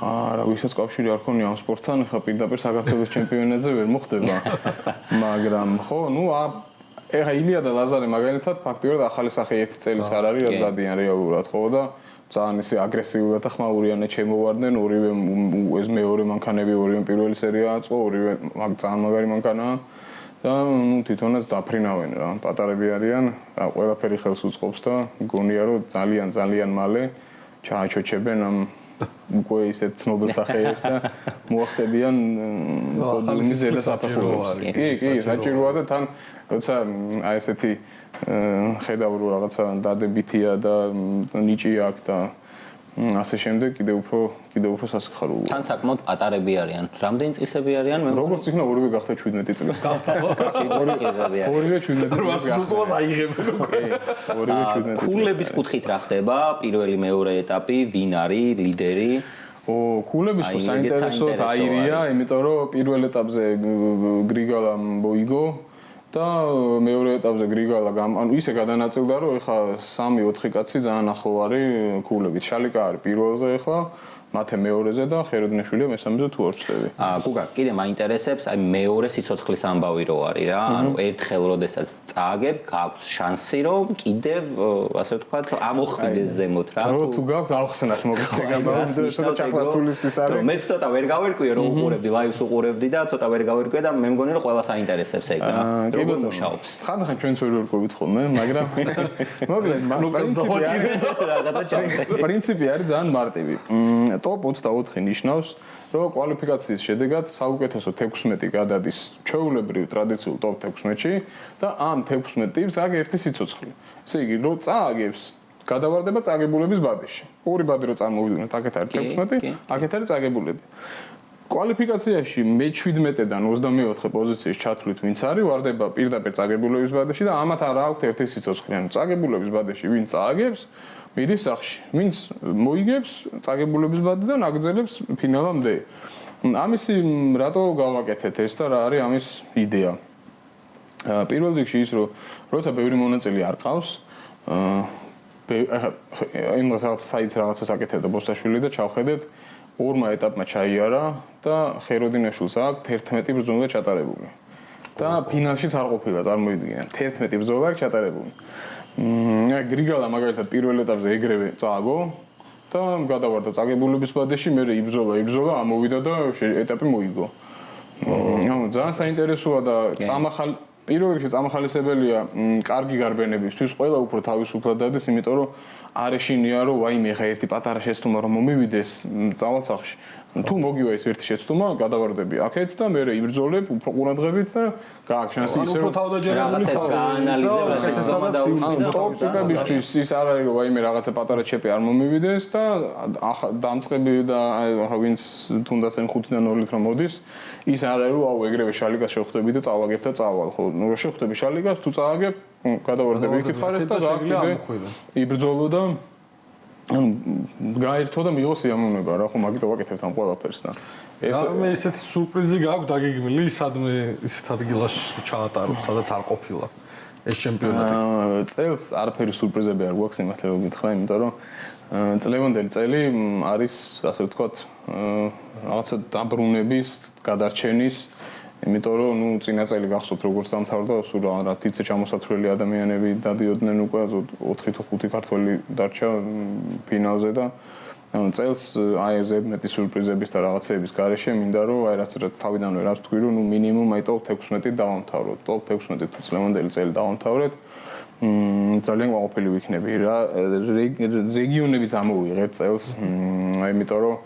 არა, ვისაც კავშირი არ ქონია ამ სპორტთან, ხა პირდაპირ საქართველოს ჩემპიონატზე ვერ მოხდება. მაგრამ ხო, ეხა ილია და ლაზარე მაგალითად ფაქტიურად ახალი სახე ერთი წელიც არ არის, რაც დადიან რეალურად, ხო და ძალიან ისე აგრესიულად და ხმაურიანად შემოვარდნენ, ორივე ეს მეორე მანქანები, ორივე პირველი სერია აწყო, ორივე ძალიან მაგარი მანქანაა და თვითონაც დაფრინავენ რა, პატარები არიან, ყველაფერი ხელს უწყობს და მგონია რომ ძალიან მალე ჩააჩოჩებენ ამ უკვე ისეთ ცნობილ სახეებს და მოახდებიან პოდიუმის ზედა საფეხურებს. კი, საჭიროა და თან როცა აი ესეთი ხედავ რომ რაღაცა დადებითია და ნიჭი აქვს და ასე შემდეგ კიდევ უფრო სასიხარულოა. თან საკმაოდ პატარები არიან. რამდენი წლისები არიან? როგორც იქნა ორივე გახდა 17 წლის. ორივე 17 წლის. როაც აიღებენ უკვე. ორივე 17 წლის. კულების კუთხით რა ხდება? პირველი, მეორე ეტაპი, ვინ არის ლიდერი? კულების ხო საინტერესოდ აირია, იმიტომ რომ პირველ ეტაპზე გრიგალა მოიგო და მეორე ეტაპზე გრიგალა ანუ ისე გადანაწილდა რომ ეხა 3-4 კაცი ძალიან ახლო არის კულებით. შალიკა არის პირველზე ეხლა, მათე მეორეზე და ხეროდნეშვილია მესამეზე თუ არ ვცდები. გუგა, კიდე მაინტერესებს აი მეორე სიცოცხლის ამბავი რო არის რა. ანუ ერთხელ როდესაც წააგებ, გაქვს შანსი რომ კიდევ ასე ვთქვათ, ამოხვიდეს ზემოთ რა. რო თუ გაქვს ავხსნათ მოგხდება ცოტა ჩახლართულის ის არის. მეც ცოტა ვერ გავერკვიე რომ უყურებდი, ლაივს უყურებდი და ცოტა ვერ გავერკვიე და მე მგონი რომ ყველა საინტერესებს ეგ რა. კი როგორ მუშაობს? ხანდახან ჩვენც ვერ ვერკვევით ხოლმე, მაგრამ მოკლედ პრინციპი არის ძალიან მარტივი. ტოპ 24 ნიშნავს, რომ კვალიფიკაციის შედეგად საუკეთესო 16 გადადის ჩვეულებრივ ტრადიციულ ტოპ 16-ში და ამ 16 ტიპს აქვს ერთი სიცოცხლე. ესე იგი, რომ წააგებს გადავარდება წაგებულების ბადეში. ორი ბადე რო წარმოვიდგინოთ, აქეთ არის 16, აქეთ არის წაგებულები. კვალიფიკაციაში მე-17-დან 24 პოზიციის ჩათვლით ვინც არის, ვარდება პირდაპირ წაგებულების ბადეში და ამათ არ აქვს ერთი სიცოცხლე. ანუ წაგებულების ბადეში ვინც წააგებს, მიდის სახში. ვინც მოიგებს წაგებულების ბადედან აგრძელებს ფინალამდე. ამისი რატო გავაკეთეთ ეს და რა არის ამის იდეა? პირველ რიგში ის რომ როცა ბევრი მონაწილე არ ყავს, იმას რაღაცას აკეთებდა ბოსაშვილი და ჩავხედეთ ორმა ეტაპმა ჩაიარა და ხეროდინაშვილს აქვს 11 ბრძოლა ჩატარებული. და ფინალშიც არ ყოფილა, წარმოიდგინეთ, 11 ბრძოლა ჩატარებული. გრიგალა მაგალითად პირველ ეტაპზე ეგრევე წააგო და გადავარდა წაგებულების ბადეში, მერე იბრძოლა, ამოვიდა და ეტაპი მოიგო. ანუ ძალიან საინტერესოა და პირველ რიგში წამახალისებელია კარგი გარბენებისთვის, ყველა უფრო თავისუფლად დადეს, იმიტომ რომ არ ეშინია რომ ვაიმე ხა ერთი პატარა შეცდომა რომ მომივიდეს წავალსახში. თუ მოგივა ეს ერთი შეცდომა, გადავარდები აქეთ და მე იბრძოლებ უფრო ყურადღებით და გააქვს შანსი ისე რომ რაღაცა გაანალიზება ტოპიკებისთვის ის არ არის რომ ვაიმე რაღაცა პატარა ჩეპი არ მომივიდეს და დამწყები და ვინც თუნდაც ამ 5-დან 2-ით რომ მოდის, ის არ არის რომ აუ ეგრევე შალიკას შევხვდები და წავაგებ და წავალ. ხო, ნუ რო შევხვდები შალიკას, თუ წააგებ, გადავარდები იქით ხარეს და გააკიდე იბრძოლო და ანუ გაერთო და მიიღო სიამოვნება რა ხო მაგით ვაკეთებთ ამ ყველაფერს და ეს მე ესეთი სურპრიზი გაქვს დაგეგმილი სადმე ისეთ ადგილაში ჩაატაროთ სადაც არ ყოფილა ეს ჩემპიონატი წელს არაფერი სურპრიზები არ გვაქვს იმართლა რომ გითხრა იმიტომ რომ წლევანდელი წელი არის ასე ვთქვათ რაღაცა დაბრუნების გადარჩენის იმიტომ რომ ნუ წინა წელი გახსოვთ როგორც დამთავრდა სულ რა თიცე ჩამოსათვლელი ადამიანები დადიოდნენ უკვე 4 თუ 5 ქართველი დარჩა ფინალზე და ანუ წელს აი ეს მეტი სურპრიზების და რაღაცეების გარეშე მინდა რომ აი რაც თავიდანვე რაც თქვი რომ ნუ მინიმუმ აი ტოპ 16 დავამთავროთ ტოპ 16 თუ წლევანდელი წელი დავამთავრეთ ძალიან გაყოფილი ვიქნები რა რეგიონებიც ამოვიღეთ წელს იმიტომ რომ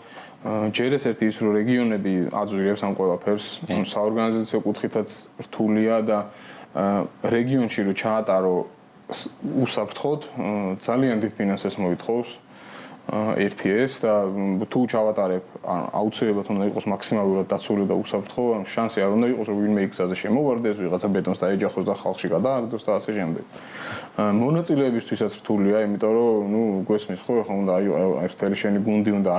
ჯერ ეს ერთი ის რომ რეგიონები აძვირებს ამ ყველაფერს საორგანიზაციო კუთხითაც რთულია და რეგიონში რომ ჩაატარო უსაფრთხოდ ძალიან დიდ ფინანსებს მოითხოვს ერთი ეს და თუ ჩავატარებ აუცილებლად უნდა იყოს მაქსიმალურად დაცული და უსაფრთხო შანსი არ უნდა იყოს რომ ვინმე იქ გზაზე შემოვარდეს ვიღაცა ბეტონს დაეჯახოს და ხალხში გადააგდოს და ასე შემდეგ მონაწილეებისთვისაც რთულია იმიტომ რომ ნუ გვესმის ხო ხომ უნდა ერთელი შენი გუნდი უნდა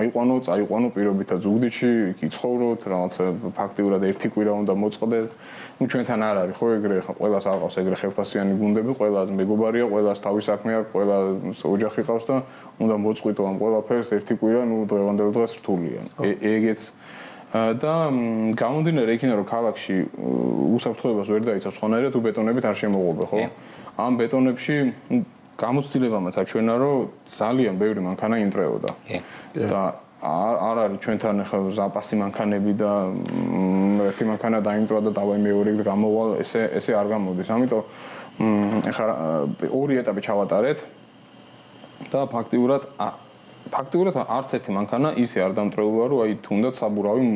წაიყვანო პირობითად ზუგდიდში იქ იცხოვროთ რაღაცა ფაქტიურად ერთი კვირა უნდა მოწყდეთ ნუ ჩვენთან არ არის ხო ეგრე ხა ყველას აყავს ეგრე ხელფასიანი გუნდები ყველას მეგობარია ყველას თავის საქმე აქვს ყველა ოჯახი ყავს და უნდა მოწყვითო ამ ყველაფერს ერთი კვირა ნუ დღევანდელ დღეს რთულია ეგეც და გამომდინარე იქიდან რომ ქალაქში უსაფრთხოებას ვერ დაიცავს ხონერია თუ ბეტონებით არ შემოღობე ხო ამ ბეტონებში გამოცდილებამაც აჩვენა რომ ძალიან ბევრი მანქანა იმტრეოდა და არ არის ჩვენთან ახლა ზაპასი მანქანები და ერთი მანქანა დაიმტრა და დავაი მეორე გამოვალ ესე არ გამოდის ამიტომ ახლა ორი ეტაპი ჩავატარეთ და ფაქტიურად არც ერთი მანქანა ისე არ დამტრეულა რომ აი თუნდაც საბურავი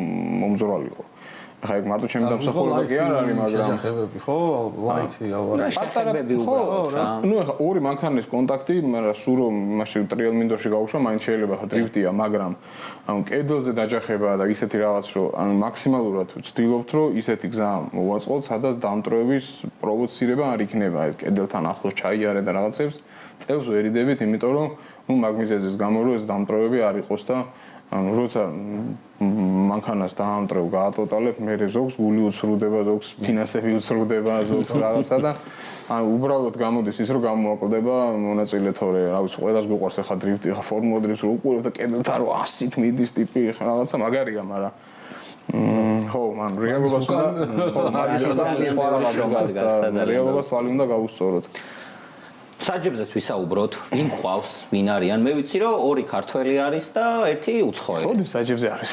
მომძრალიყო ახლა ეგ მარტო ჩემი დამსახურება კი არ არის მაგრამ შეჯახებები ხო ლაითი ავარ შეჯახებები უბრალოდ რა ნუ ახლა ორი მანქანის კონტაქტი მაგრამ სულ რომ მაშინ ტრიალ მინდორში გავუშვა მაინც შეიძლება ხა დრიფტია მაგრამ ანუ კედელზე დაჯახება და ისეთი რაღაც რომ ანუ მაქსიმალურად ვცდილობთ რომ ისეთი გზა მოვაწყოთ სადაც დამტრეების პროვოცირება არ იქნება ეს კედელთან ახლოს ჩაიარე და რაღაცებს წელს ვერიდებით იმიტომ რომ ნუ მაგმიზეზის გამო რომ ეს დამტრეები არ იყოს და ანუ როცა მანქანას დაამტრევ გაატოტალებ მე ზოგს გული უცრუდება ზოგს ფინანსები უცრუდება ზოგს რაღაცა და ანუ უბრალოდ გამოდის ის რომ გამოაკლდება მონაწილე თორე რა ვიცი ყველას გვიყვარს ახლა დრიფტი ახლა ფორმულა დრიფტს რო უყურებ და კედელთან რო 100-ით მიდის ტიპი ახლა რაღაცა მაგარია მაგრამ ხო მან რეალობას უნდა ხო მაგალითად სხვა რაღაცას და რეალობას თვალი უნდა გავუსწოროთ საჯებზეც ვისაუბროთ, ვინ ყავს, ვინ არიან. მე ვიცი რომ ორი ქართველი არის და ერთი უცხოელი. ხოდი საჯებზე არის.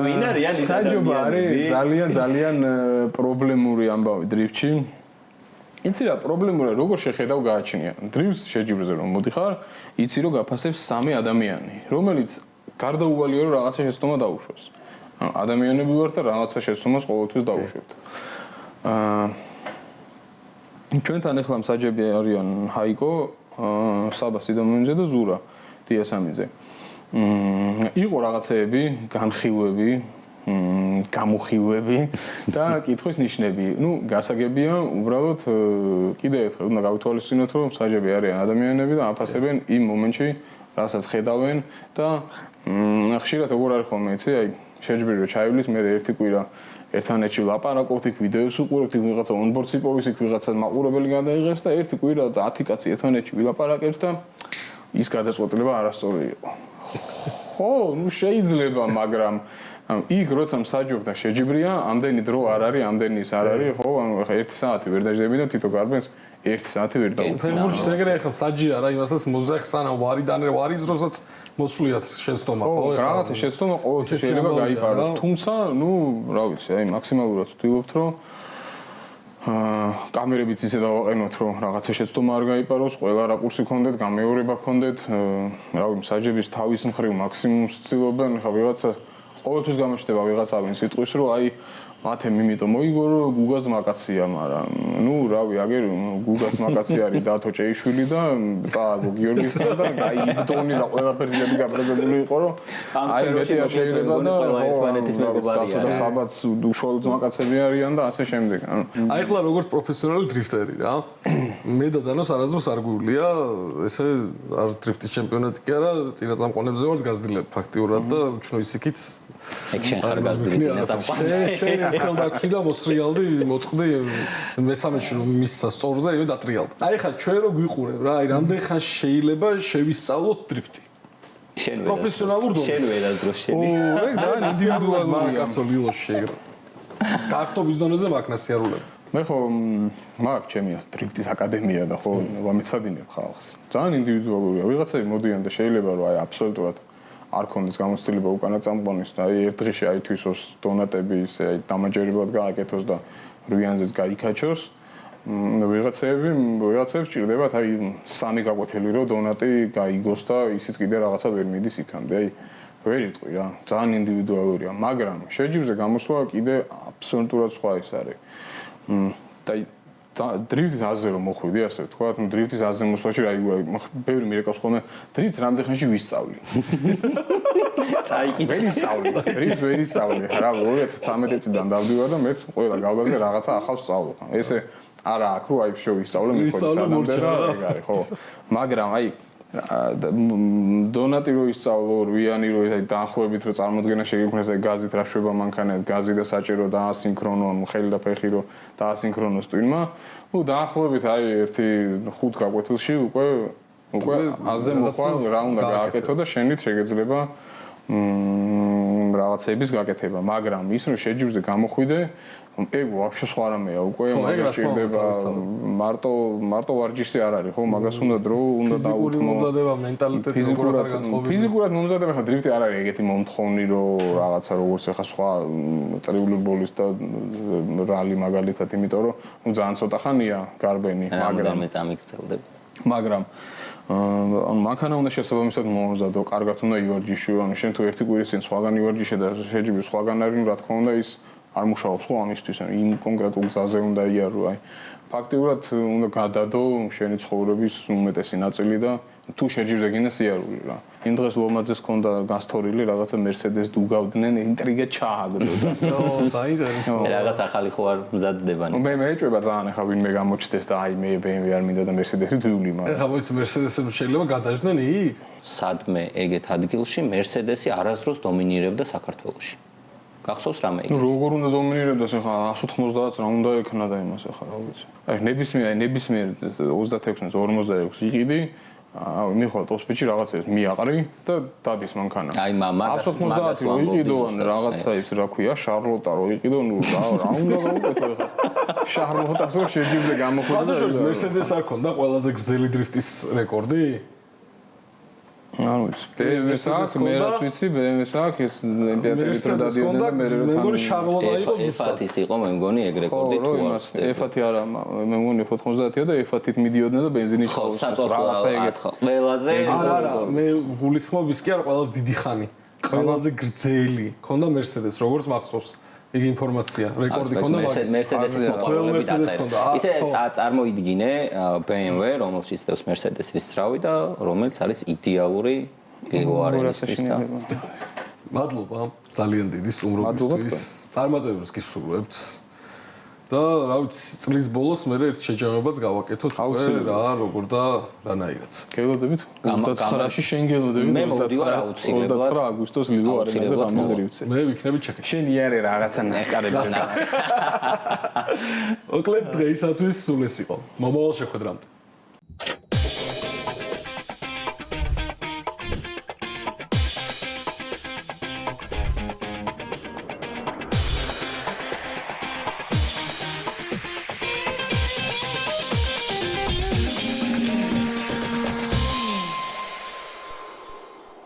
ვინ არიან ის საჯობა არის ძალიან პრობლემური ამბავი დრიფტში. იცი რა პრობლემურია, როგორ შეხედავ გააჩნია. დრიფტს შეჯიბრზე რომ მოდიხარ, იცი რომ გაფასებს 3 ადამიანი, რომელიც გარდაუვალია რომ რაღაცა შეცდომა დაუშვეს. ადამიანები ვართ და რაღაცა შეცდომას ყოველთვის დაუშვებთ. ჩვენთან ახლა მსაჯები არიან ჰაიკო, საბა სიდამონიძე და ზურა დიასამიძე. იყო რაღაცეები, განხილვები, გამოხილვები და კითხვის ნიშნები. ნუ გასაგებია, უბრალოდ კიდევ ერთხელ უნდა გავითვალისწინოთ, რომ მსაჯები არიან ადამიანები და აფასებენ იმ მომენტში, რასაც ხედავენ და ხშირად როგორ არის ხოლმე, იცი, აი შეჯიბრი რომ ჩაივლის, მე ერთი კვირა ერთანეთში ლაპარაკობთ, იქ ვიდეოს უყურებთ, იქ ვიღაცა ონბორდს იპოვის, იქ ვიღაცა მაყურებელი გადაიღებს და ერთი კვირა 10 კაცი ერთანეთში ვილაპარაკებს და ის გადაწყვეტილება არასწორი იყო. ხო, ნუ შეიძლება, მაგრამ იქ როცა მსაჯობ და შეჯიბრია, ამდენი დრო არ არის, ამდენი ის არ არის, ხო, ანუ ხა 1 საათი ვერ დაждები და თითო გარბენს 1 საათი ვერ დაუწყო. ფეხბურთში ეგრე ხა მსაჯი არა, იმასაც მოძახ სანამ ვარიდან ვარის დროსაც მოსuliათ შეცდომა, ხო? რაღაცა შეცდომა ყოველთვის შეიძლება გაიპაროს, თუმცა, ნუ, რა ვიცი, აი მაქსიმალურად ვთქვით, რომ კამერებიც ისე დავაყენოთ, რომ რაღაცა შეცდომა არ გაიპაროს, ყველა რაკურსი გქონდეთ, გამეორება გქონდეთ, რა ვიცი, მსაჯების თავის მხრივ მაქსიმუმს ცდილობენ, ხა ვიღაცა ყოველთვის გამოჩნდება ვიღაცა ვინც იტყვის, რომ აი მათემ იმიტომ მოიგო, რომ გუგას მაკაცია, მაგრამ ნუ რავი, აგერ გუგას მაკაცი არის დათო ჭეიშვილი და წააგო გიორგისთან და აი იბდონი და ყველაფერს იადი გაბრაზებული იყო, რომ აი მეტი არ შეიძლება და დათო და საბაც უშუალოდ მაკაცები არიან და ასე შემდეგ. აი ახლა როგორც პროფესიონალი დრიფტერი რა. მე და დანოს არასდროს არ გვივლია, ესე არ დრიფტის ჩემპიონატი კი არა, წინაწამყვანებზე ვარ გაზრდილებ ფაქტიურად და რუჩნო ისიქით ეგ შენ ხარ გაზრდილი წინაწამყვანი. შენ ახალ დაქსი და მოსრიალდი, მოწყდი მესამეში რომ მისცა სწორზე, იმე დატრიალდა. აი ხა ჩვენ რო გვიყურებ რა, აი რამდენ ხანს შეიძლება შევისწავლოთ დრიფტი. შენ პროფესიონალურ დონეზე. შენ ვერასდროს შენი. ეგ ძალიან ინდივიდუალურია. კაცო ლიოს შეიგრა. კარტობის დონეზე მაგნასიარულები. მე ხო მაგ ჩემი დრიფტის აკადემია და ხო ვამეცადინებ ხალხს. ძალიან ინდივიდუალურია. ვიღაცები მოდიან და შეიძლება რომ აი აბსოლუტურად არ კონდეს გამოცდილება უკანა წამყვანის და აი ერთ დღეში აი თვისოს დონატები ისე აი დამაჯერებლად გააკეთოს და რუიანზეც გაიქაჩოს. ვიღაცებს ჭირდებათ აი 3 გაკვეთილი რომ დონატი გაიგოს და ისიც კიდე რაღაცა ვერ მიდის იქამდე. აი ვერ იტყვი რა, ძალიან ინდივიდუალურია, მაგრამ შეჯიბრზე გამოსვლა კიდე აბსოლუტურად სხვა ის არის. და დრიფტის აზზე რომ მოხვიდი, ასე ვთქვათ, ნუ დრიფტის აზზე მოსვლაში რა ბევრი მირეკავს ხოლმე, დრიფტს რამდენ ხანში ვისწავლი. წაიკითხე. ვერ ისწავლი. რა 2013 წლიდან დავდივარ და მეც ყველა გავდაზე რაღაცა ახალს ვსწავლობ. ესე არა აქ რო აი შევისწავლე მე ხო ეგ არის, ხო. მაგრამ აი დონატი რო ისწავლო, რვიანი რო აი დაახლოებით რო წარმოდგენა შეგექმნეს აი გაზით რა შვება მანქანას, გაზი და საჭირო და ასინქრონო, ხელი და ფეხი რო დაასინქრონოს ტვინმა. ნუ დაახლოებით აი 1-5 გაკვეთილში უკვე აზე მოხვალ რა უნდა გააკეთო და შენით შეგეძლება რაღაცების გაკეთება, მაგრამ ის რომ შეჯიბრზე გამოხვიდე, ეგ ვაფშე სხვა რამეა, უკვე მოგჭირდება მარტო ვარჯიში არ არის, ხო, მაგას უნდა დრო, უნდა დაუთმო. მომზადება, მენტალიტეტი როგორ არ განწყობილი. ფიზიკურად მომზადება, ხა დრიფტი არ არის ეგეთი მომთხოვნი, რომ რაღაცა როგორც ახლა სხვა წრიული ბოლის და რალი მაგალითად, იმიტომ რომ ნუ ძალიან ცოტა ხანია გარბენი, მაგრამ მე წამიგწევდები. მაგრამ ანუ მანქანა უნდა შესაბამისად მომზადო, კარგად უნდა ივარჯიშო, ანუ შენ თუ ერთი კვირის წინ სხვაგან ივარჯიშე და შეჯიბრი სხვაგან არის, რა თქმა უნდა ის არ მუშაობს ხო ამისთვის, ანუ იმ კონკრეტულ გზაზე უნდა იარო, აი ფაქტიურად უნდა გადადო შენი ცხოვრების უმეტესი ნაწილი და თუ შეჯიბრზე გინდა სიარული რა. იმ დღეს ლომაძეს ჰქონდა გასთორილი რაღაცა Mercedes დუგავდნენ, ინტრიგა ჩააგდოდა. ო, საინტერესო. რაღაც ახალი ხო არ მზადდებანი. მე მეეჭვება ძალიან ახლა ვინმე გამოჩნდეს და აი მე BMW არ მინდა და Mercedes-ი თვლი მაგრამ. ეხლა მოიცი Mercedes-ი შეიძლება გადაждდნენ იქ? სადმე ეგეთ ადგილში Mercedes-ი არასდროს დომინირებდა საქართველოში. გახსოვს რამე იქ? ნუ როგორ უნდა დომინირებდეს ახლა 190-ს რა უნდა ექნა და იმას ახლა რა ვიცი. აი ნებისმიერ 36-ს 46 იყიდი მიხვალ ტოსპიჩი რაღაცას მიაყრი და დადის მანქანა. აი, მაგას 190 რო იყიდო ან რაღაცა ის რა ქვია, შარლოტა რო იყიდო, ნუ რა უნდა გავუკეთო ეხლა. შარლოტას რო შეჯიბზე გამოხდა. საერთოდ Mercedes არ ქონდა ყველაზე გრძელი დრიფტის რეკორდი? არ ვიცი. BMW-ს აქვს, მე რაც ვიცი, BMW-ს აქვს ეს იმპერატორი რო დადიოდნენ და მე რო თან. მე მგონი შარლოტა იყო F1 ის იყო, მე მგონი ეგ რეკორდი თუ არის. F1 არა, მე მგონი F90-ია და F1-ით მიდიოდნენ და ბენზინი ჩაუს. რაღაცა ეგეც ხო. ყველაზე არა, მე გულისხმობ ის კი არა ყველაზე დიდი ხანი. ყველაზე გრძელი. ქონდა Mercedes, როგორც მახსოვს. ეგ ინფორმაცია, რეკორდი ქონდა მაგის. Mercedes-ის მოყოლები დაწერა. ისე წარმოიდგინე BMW, რომელშიც დევს Mercedes-ის ძრავი და რომელიც არის იდეალური ლიგოარენისთვის და მადლობა, ძალიან დიდი სტუმრობისთვის. წარმატებებს გისურვებთ. და რა ვიცი, წლის ბოლოს მე ერთ შეჯამებას გავაკეთოთ უკვე რა, როგორ და რანაირად. გელოდებით 29-ში შენ გელოდებით 29 აგვისტოს ლიგო არენაზე რამეს დრივცე. მე ვიქნები ჩეკი. შენ იარე რაღაცა ნასკარები. მოკლედ დღეისათვის სულ ეს იყო. მომავალ შეხვედრამდე.